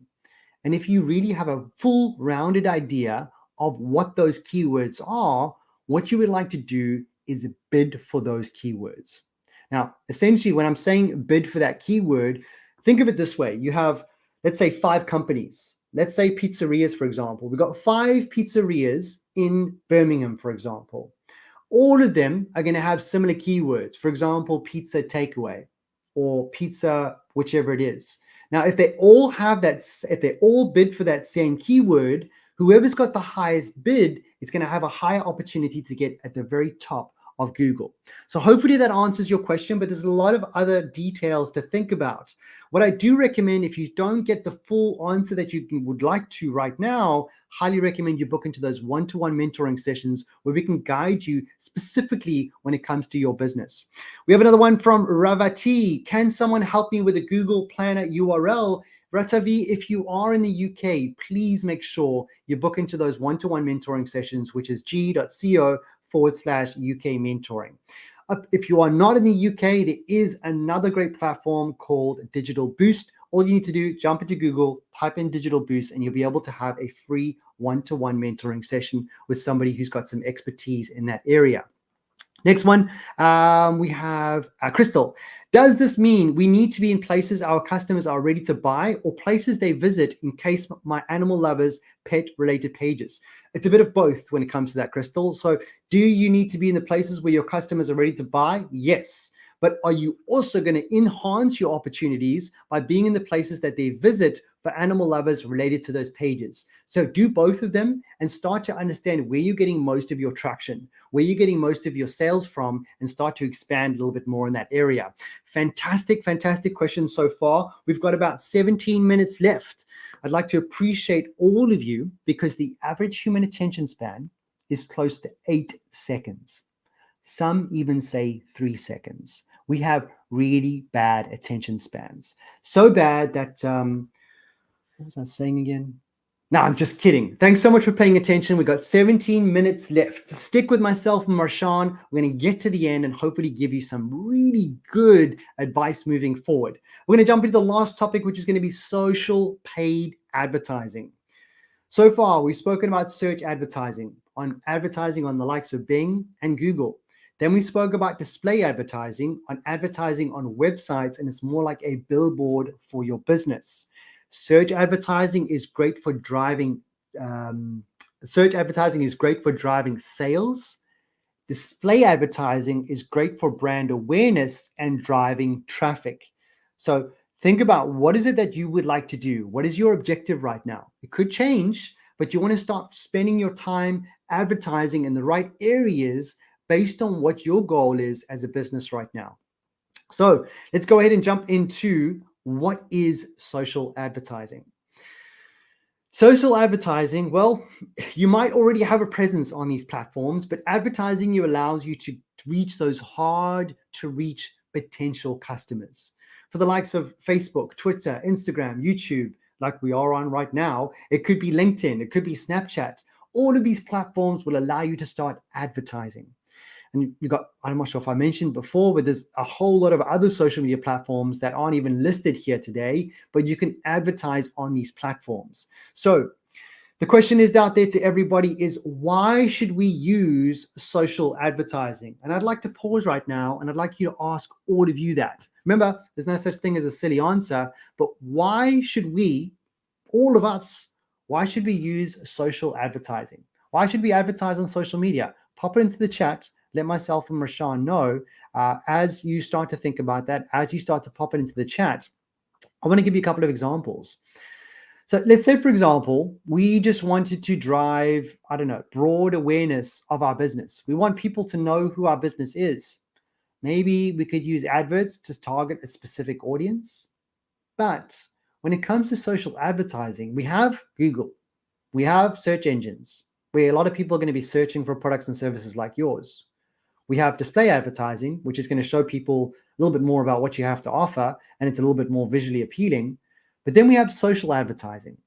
And if you really have a full rounded idea of what those keywords are, what you would like to do is bid for those keywords. Now, essentially, when I'm saying bid for that keyword, think of it this way. You have, let's say, 5 companies. Let's say pizzerias, for example. We've got 5 pizzerias in Birmingham, for example. All of them are going to have similar keywords. For example, pizza takeaway or pizza, whichever it is. Now, if they all have that, if they all bid for that same keyword, whoever's got the highest bid is going to have a higher opportunity to get at the very top of Google. So hopefully that answers your question, but there's a lot of other details to think about. What I do recommend, if you don't get the full answer that you would like to right now, highly recommend you book into those one-to-one mentoring sessions where we can guide you specifically when it comes to your business. We have another one from Ravati. Can someone help me with a Google Planner URL? Ratavi, if you are in the UK, please make sure you book into those one-to-one mentoring sessions, which is g.co/UK mentoring. If you are not in the UK, there is another great platform called Digital Boost. All you need to do, jump into Google, type in Digital Boost, and you'll be able to have a free one-to-one mentoring session with somebody who's got some expertise in that area. Next one, we have Crystal. Does this mean we need to be in places our customers are ready to buy or places they visit in case my animal lovers pet related pages? It's a bit of both when it comes to that, Crystal. So do you need to be in the places where your customers are ready to buy? Yes. But are you also going to enhance your opportunities by being in the places that they visit for animal lovers related to those pages? So do both of them and start to understand where you're getting most of your traction, where you're getting most of your sales from, and start to expand a little bit more in that area. Fantastic, fantastic questions so far. We've got about 17 minutes left. I'd like to appreciate all of you because the average human attention span is close to 8 seconds. Some even say 3 seconds. We have really bad attention spans. So bad that, what was I saying again? No, I'm just kidding. Thanks so much for paying attention. We've got 17 minutes left. Stick with myself and Marshawn. We're going to get to the end and hopefully give you some really good advice moving forward. We're going to jump into the last topic, which is going to be social paid advertising. So far, we've spoken about search advertising on the likes of Bing and Google. Then we spoke about display advertising on websites, and it's more like a billboard for your business. Search advertising is great for driving search advertising is great for driving sales. Display advertising is great for brand awareness and driving traffic. So think about, what is it that you would like to do? What is your objective right now? It could change, but you want to start spending your time advertising in the right areas based on what your goal is as a business right now. So let's go ahead and jump into what is social advertising. Social advertising, well, you might already have a presence on these platforms, but advertising allows you to reach those hard to reach potential customers. For the likes of Facebook, Twitter, Instagram, YouTube, like we are on right now, it could be LinkedIn, it could be Snapchat. All of these platforms will allow you to start advertising. And you've got, I'm not sure if I mentioned before, but there's a whole lot of other social media platforms that aren't even listed here today, but you can advertise on these platforms. So the question is out there to everybody is, why should we use social advertising? And I'd like to pause right now and I'd like you to ask all of you that. Remember, there's no such thing as a silly answer, but why should we, all of us, why should we use social advertising? Why should we advertise on social media? Pop it into the chat. Let myself and Rashawn know as you start to think about that, as you start to pop it into the chat. I want to give you a couple of examples. So let's say, for example, we just wanted to drive, I don't know, broad awareness of our business. We want people to know who our business is. Maybe we could use adverts to target a specific audience. But when it comes to social advertising, we have Google, we have search engines, where a lot of people are going to be searching for products and services like yours. We have display advertising, which is going to show people a little bit more about what you have to offer, and it's a little bit more visually appealing. But then we have social advertising.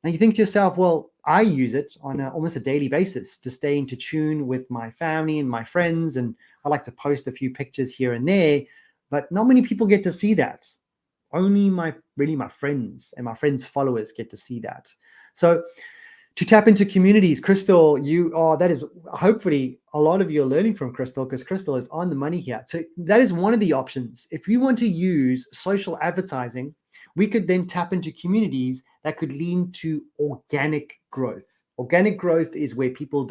Now you think to yourself, well, I use it on almost a daily basis to stay into tune with my family and my friends, and I like to post a few pictures here and there, but not many people get to see that. Only my friends and my friends' followers get to see that. So to tap into communities, Crystal, that is hopefully a lot of you are learning from Crystal, because Crystal is on the money here. So that is one of the options. If you want to use social advertising, we could then tap into communities that could lead to organic growth. Organic growth is where you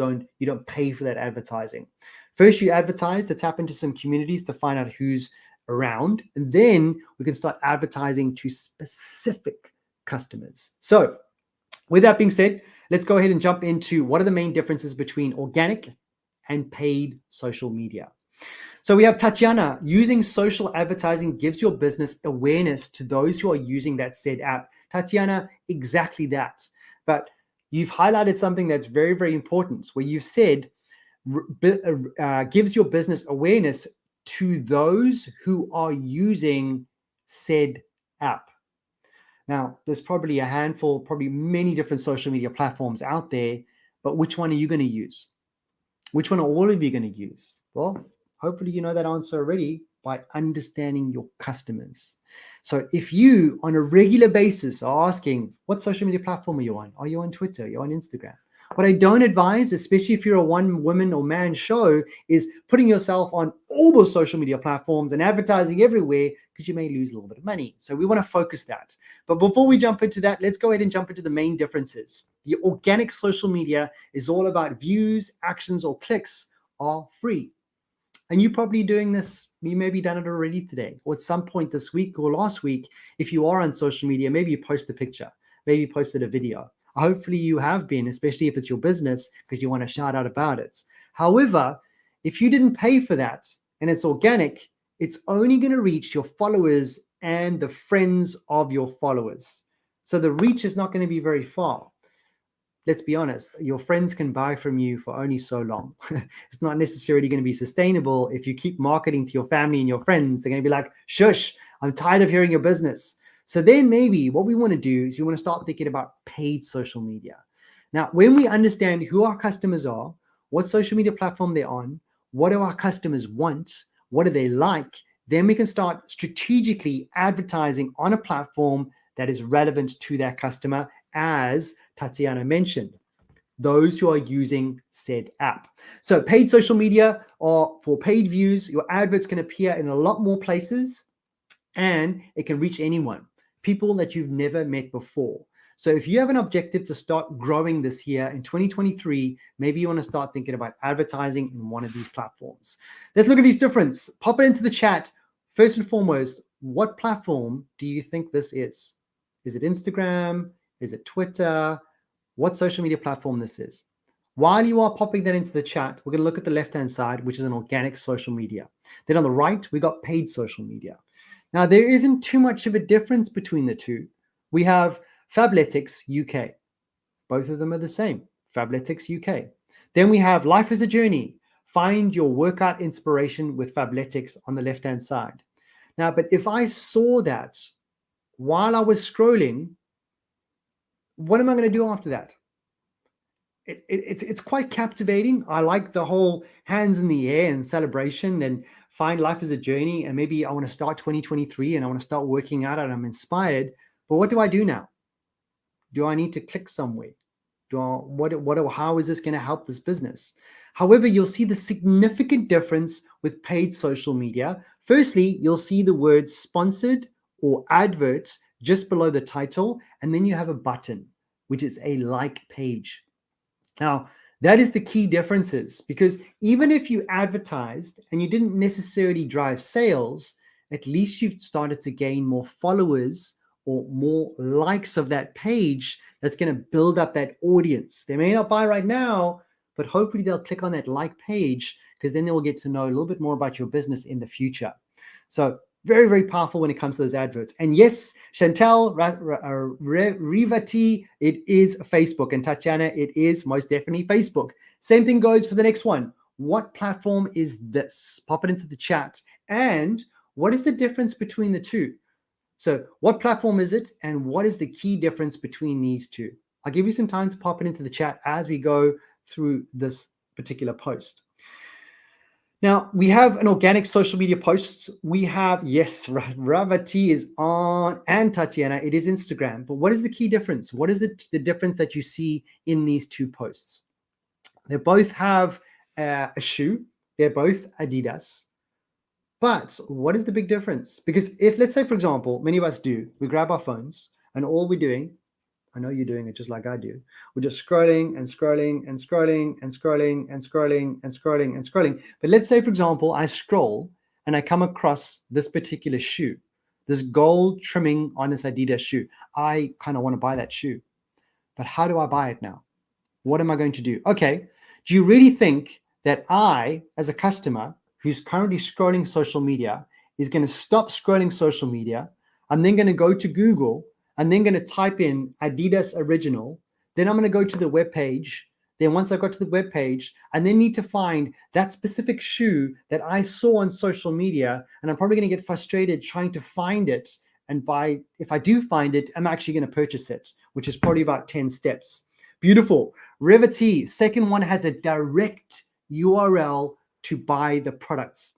don't pay for that advertising. First, you advertise to tap into some communities to find out who's around, and then we can start advertising to specific customers. So with that being said, let's go ahead and jump into what are the main differences between organic and paid social media. So we have Tatiana. Using social advertising gives your business awareness to those who are using that said app. Tatiana, exactly that. But you've highlighted something that's very, very important, where you've said gives your business awareness to those who are using said app. Now, there's probably a handful, probably many different social media platforms out there, but which one are you going to use? Which one are all of you going to use? Well, hopefully you know that answer already by understanding your customers. So if you, on a regular basis, are asking, what social media platform are you on? Are you on Twitter? Are you on Instagram? What I don't advise, especially if you're a one woman or man show, is putting yourself on all those social media platforms and advertising everywhere, because you may lose a little bit of money. So we want to focus that. But before we jump into that, let's go ahead and jump into the main differences. The organic social media is all about views, actions, or clicks are free. And you're probably doing this, you maybe done it already today, or at some point this week or last week. If you are on social media, maybe you post a picture, maybe you posted a video. Hopefully you have been, especially if it's your business, because you want to shout out about it. However, if you didn't pay for that and it's organic, it's only going to reach your followers and the friends of your followers. So the reach is not going to be very far. Let's be honest, your friends can buy from you for only so long. It's not necessarily going to be sustainable if you keep marketing to your family and your friends. They're going to be like, shush, I'm tired of hearing your business. So then maybe what we want to do is we want to start thinking about paid social media. Now, when we understand who our customers are, what social media platform they're on, what do our customers want, what do they like, then we can start strategically advertising on a platform that is relevant to that customer, as Tatiana mentioned, those who are using said app. So paid social media are for paid views. Your adverts can appear in a lot more places, and it can reach anyone, people that you've never met before. So if you have an objective to start growing this year in 2023, maybe you want to start thinking about advertising in one of these platforms. Let's look at these differences. Pop it into the chat. First and foremost, what platform do you think this is? Is it Instagram? Is it Twitter? What social media platform this is? While you are popping that into the chat, we're going to look at the left-hand side, which is an organic social media. Then on the right, we got paid social media. Now, there isn't too much of a difference between the two. We have Fabletics UK. Both of them are the same, Fabletics UK. Then we have Life is a Journey. Find your workout inspiration with Fabletics on the left-hand side. Now, but if I saw that while I was scrolling, what am I going to do after that? It's quite captivating. I like the whole hands in the air and celebration, and find life as a journey. And maybe I want to start 2023 and I want to start working out and I'm inspired. But what do I do now? Do I need to click somewhere? How is this going to help this business? However, you'll see the significant difference with paid social media. Firstly, you'll see the word sponsored or adverts just below the title, and then you have a button, which is a like page. Now, that is the key differences, because even if you advertised and you didn't necessarily drive sales, at least you've started to gain more followers or more likes of that page. That's going to build up that audience. They may not buy right now, but hopefully they'll click on that like page, because then they will get to know a little bit more about your business in the future. So very, very powerful when it comes to those adverts. And yes, Chantel, Rivati, it is Facebook. And Tatiana, it is most definitely Facebook. Same thing goes for the next one. What platform is this? Pop it into the chat. And what is the difference between the two? So what platform is it? And what is the key difference between these two? I'll give you some time to pop it into the chat as we go through this particular post. Now, we have an organic social media post. We have, yes, Ravati is on, and Tatiana, it is Instagram. But what is the key difference? What is the difference that you see in these two posts? They both have a shoe. They're both Adidas. But what is the big difference? Because if, let's say, for example, many of us we grab our phones and all we're doing, I know you're doing it just like I do. We're just scrolling and scrolling and scrolling and scrolling and scrolling and scrolling and scrolling. But let's say, for example, I scroll and I come across this particular shoe, this gold trimming on this Adidas shoe. I kind of want to buy that shoe. But how do I buy it now? What am I going to do? Okay, do you really think that I, as a customer who's currently scrolling social media, is going to stop scrolling social media? I'm then going to go to Google and then going to type in Adidas Original. Then I'm going to go to the web page. Then once I got to the web page, I then need to find that specific shoe that I saw on social media, and I'm probably going to get frustrated trying to find it. And if I do find it, I'm actually going to purchase it, which is probably about 10 steps. Beautiful. Rivati, second one, has a direct URL to buy the products.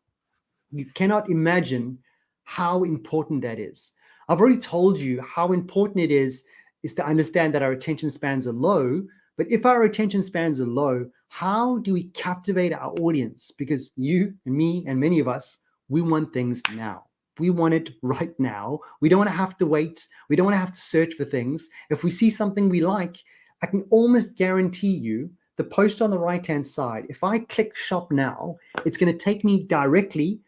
You cannot imagine how important that is. I've already told you how important it is to understand that our attention spans are low. But if our attention spans are low, how do we captivate our audience? Because you and me and many of us, we want things now. We want it right now. We don't want to have to wait. We don't want to have to search for things. If we see something we like, I can almost guarantee you the post on the right-hand side, if I click shop now, it's going to take me directly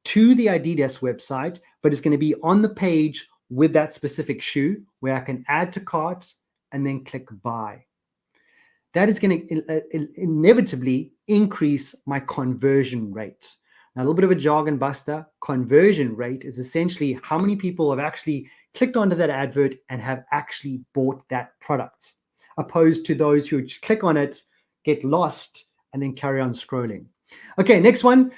to the Adidas website, but it's going to be on the page with that specific shoe where I can add to cart and then click buy. That is going to inevitably increase my conversion rate. Now, a little bit of a jargon buster. Conversion rate is essentially how many people have actually clicked onto that advert and have actually bought that product, opposed to those who just click on it, get lost, and then carry on scrolling. Okay, next one.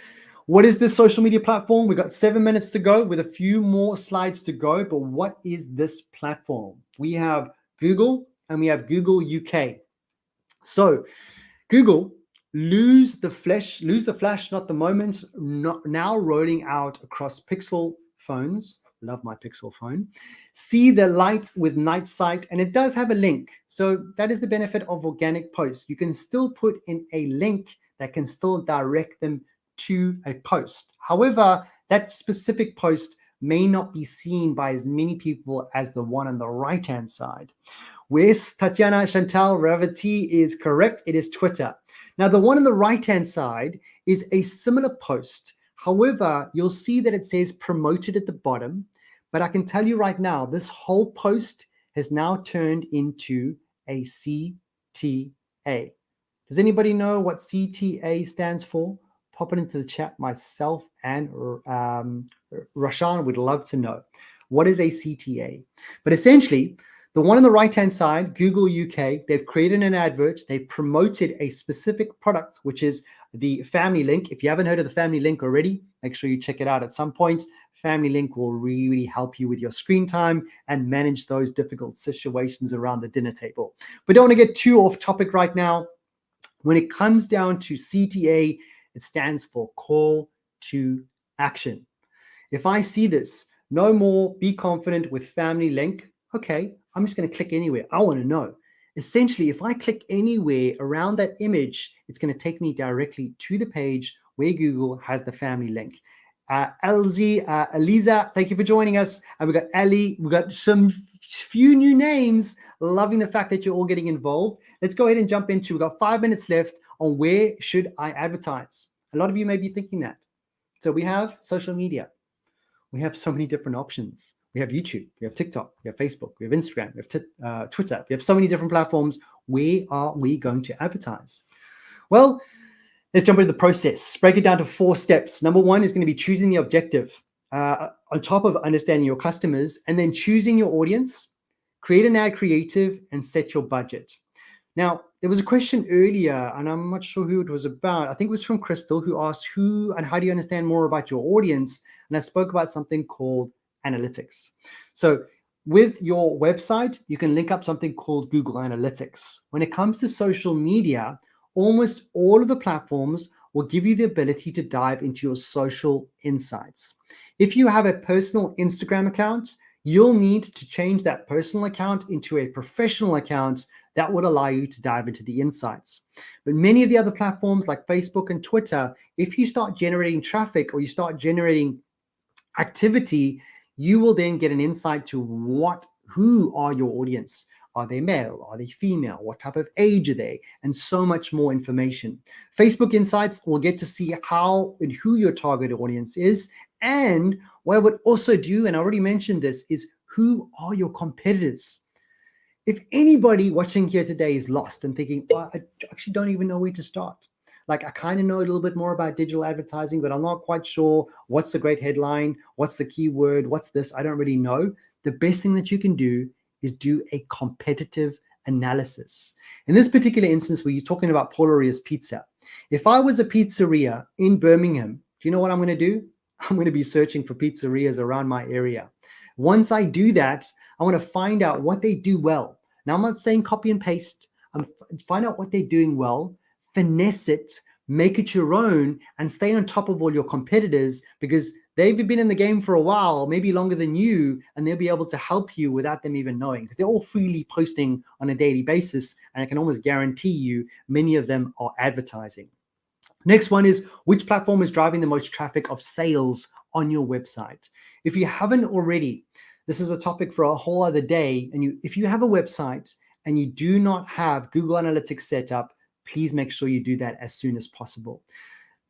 What is this social media platform? We've got 7 minutes to go with a few more slides to go, but what is this platform? We have Google and we have Google UK. So Google, lose the flash, not the moment, now rolling out across Pixel phones. Love my Pixel phone. See the light with Night Sight, and it does have a link. So that is the benefit of organic posts. You can still put in a link that can still direct them to a post. However, that specific post may not be seen by as many people as the one on the right-hand side. Where's Tatiana Chantal Ravati is correct. It is Twitter. Now, the one on the right-hand side is a similar post. However, you'll see that it says promoted at the bottom. But I can tell you right now, this whole post has now turned into a CTA. Does anybody know what CTA stands for? Pop it into the chat. Myself and Rashan would love to know. What is a CTA? But essentially, the one on the right-hand side, Google UK, they've created an advert. They promoted a specific product, which is the Family Link. If you haven't heard of the Family Link already, make sure you check it out at some point. Family Link will really help you with your screen time and manage those difficult situations around the dinner table. But don't want to get too off topic right now. When it comes down to CTA, it stands for Call to Action. If I see this, no more be confident with Family Link, okay, I'm just going to click anywhere. I want to know. Essentially, if I click anywhere around that image, it's going to take me directly to the page where Google has the Family Link. Eliza, thank you for joining us. And we've got Ali, we've got some few new names. Loving the fact that you're all getting involved. Let's go ahead and jump into, we've got 5 minutes left on where should I advertise. A lot of you may be thinking that. So we have social media. We have so many different options. We have YouTube, we have TikTok, we have Facebook, we have Instagram, we have Twitter. We have so many different platforms. Where are we going to advertise? Well, let's jump into the process. Break it down to 4 steps. Number 1 is going to be choosing the objective on top of understanding your customers, and then choosing your audience, create an ad creative, and set your budget. Now, there was a question earlier, and I'm not sure who it was about. I think it was from Crystal, who asked who and how do you understand more about your audience? And I spoke about something called analytics. So with your website, you can link up something called Google Analytics. When it comes to social media, almost all of the platforms will give you the ability to dive into your social insights. If you have a personal Instagram account, you'll need to change that personal account into a professional account that would allow you to dive into the insights. But many of the other platforms like Facebook and Twitter, if you start generating traffic or you start generating activity, you will then get an insight to who are your audience. Are they male? Are they female? What type of age are they? And so much more information. Facebook Insights will get to see how and who your target audience is. And what I would also do, and I already mentioned this, is who are your competitors? If anybody watching here today is lost and thinking, oh, I actually don't even know where to start. Like, I kind of know a little bit more about digital advertising, but I'm not quite sure what's the great headline, what's the keyword, what's this, I don't really know. The best thing that you can do is do a competitive analysis. In this particular instance, where you're talking about Paul Arias Pizza, if I was a pizzeria in Birmingham, do you know what I'm going to do? I'm going to be searching for pizzerias around my area. Once I do that, I want to find out what they do well. Now, I'm not saying copy and paste. Find out what they're doing well, finesse it, make it your own, and stay on top of all your competitors, because they've been in the game for a while, maybe longer than you, and they'll be able to help you without them even knowing, because they're all freely posting on a daily basis, and I can almost guarantee you many of them are advertising. Next one is, which platform is driving the most traffic of sales on your website? If you haven't already, this is a topic for a whole other day. And if you have a website and you do not have Google Analytics set up, please make sure you do that as soon as possible.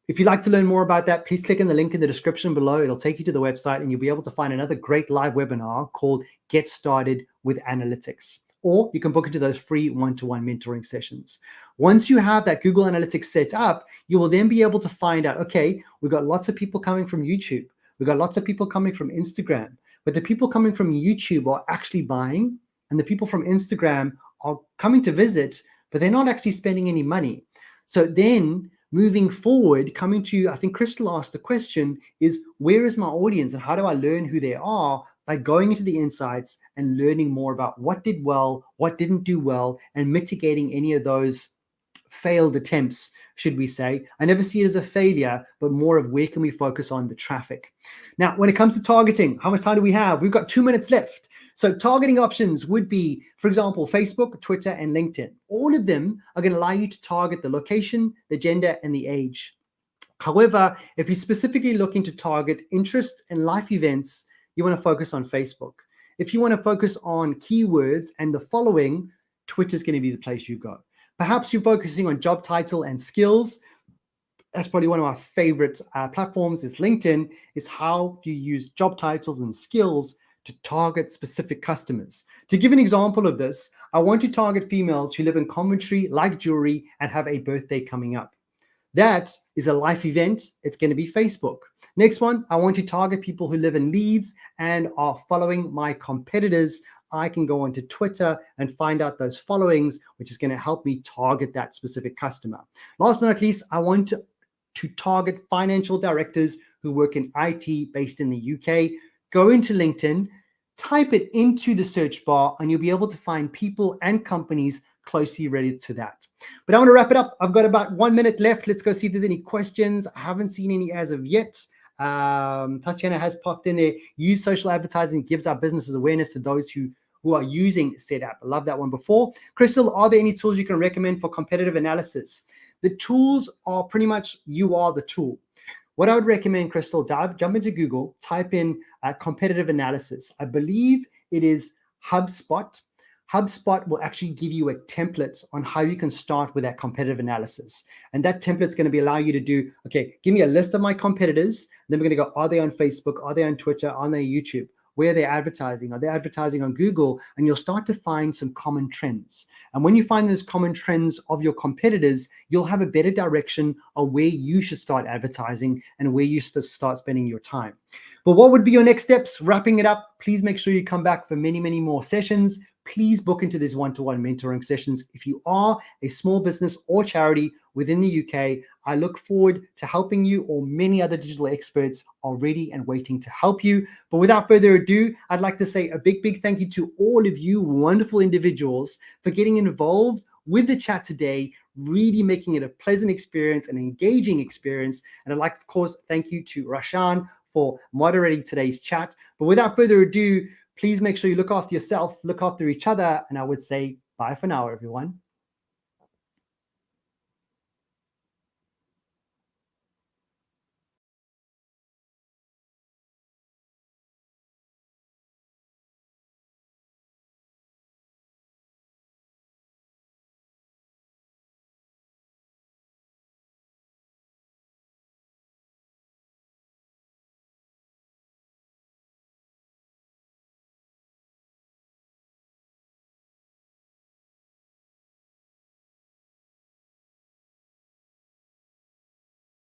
If you'd like to learn more about that, please click on the link in the description below. It'll take you to the website and you'll be able to find another great live webinar called Get Started with Analytics. Or you can book into those free one-to-one mentoring sessions. Once you have that Google Analytics set up, you will then be able to find out, okay, we've got lots of people coming from YouTube. We've got lots of people coming from Instagram. But the people coming from YouTube are actually buying, and the people from Instagram are coming to visit, but they're not actually spending any money. So then moving forward, coming to, I think Crystal asked the question, is where is my audience and how do I learn who they are? By going into the insights and learning more about what did well, what didn't do well, and mitigating any of those failed attempts, should we say. I never see it as a failure, but more of where can we focus on the traffic. Now, when it comes to targeting, how much time do we have? We've got 2 minutes left. So targeting options would be, for example, Facebook, Twitter, and LinkedIn. All of them are going to allow you to target the location, the gender, and the age. However, if you're specifically looking to target interest and life events, you want to focus on Facebook. If you want to focus on keywords and the following, Twitter is going to be the place you go. Perhaps you're focusing on job title and skills. That's probably one of my favorite platforms is LinkedIn, is how you use job titles and skills to target specific customers. To give an example of this, I want to target females who live in Coventry, like jewelry, and have a birthday coming up. That is a life event. It's going to be Facebook. Next one, I want to target people who live in Leeds and are following my competitors. I can go onto Twitter and find out those followings, which is going to help me target that specific customer. Last but not least, I want to target financial directors who work in IT based in the UK. Go into LinkedIn, type it into the search bar, and you'll be able to find people and companies closely related to that. But I want to wrap it up. I've got about 1 minute left. Let's go see if there's any questions. I haven't seen any as of yet. Tatiana has popped in there. Use social advertising gives our businesses awareness to those who are using SEDAP. I love that one before. Crystal, are there any tools you can recommend for competitive analysis? The tools are pretty much, you are the tool. What I would recommend, Crystal, jump into Google, type in competitive analysis. I believe it is HubSpot. HubSpot will actually give you a template on how you can start with that competitive analysis. And that template is going to be allow you to do, okay, give me a list of my competitors. Then we're going to go, are they on Facebook? Are they on Twitter? Are they on YouTube? Where are they advertising? Are they advertising on Google? And you'll start to find some common trends. And when you find those common trends of your competitors, you'll have a better direction of where you should start advertising and where you should start spending your time. But what would be your next steps? Wrapping it up, please make sure you come back for many, many more sessions. Please book into these one-to-one mentoring sessions. If you are a small business or charity within the UK, I look forward to helping you, or many other digital experts are ready and waiting to help you. But without further ado, I'd like to say a big, big thank you to all of you wonderful individuals for getting involved with the chat today, really making it a pleasant experience, an engaging experience. And I'd like, of course, thank you to Rashan for moderating today's chat. But without further ado, please make sure you look after yourself, look after each other, and I would say bye for now, everyone.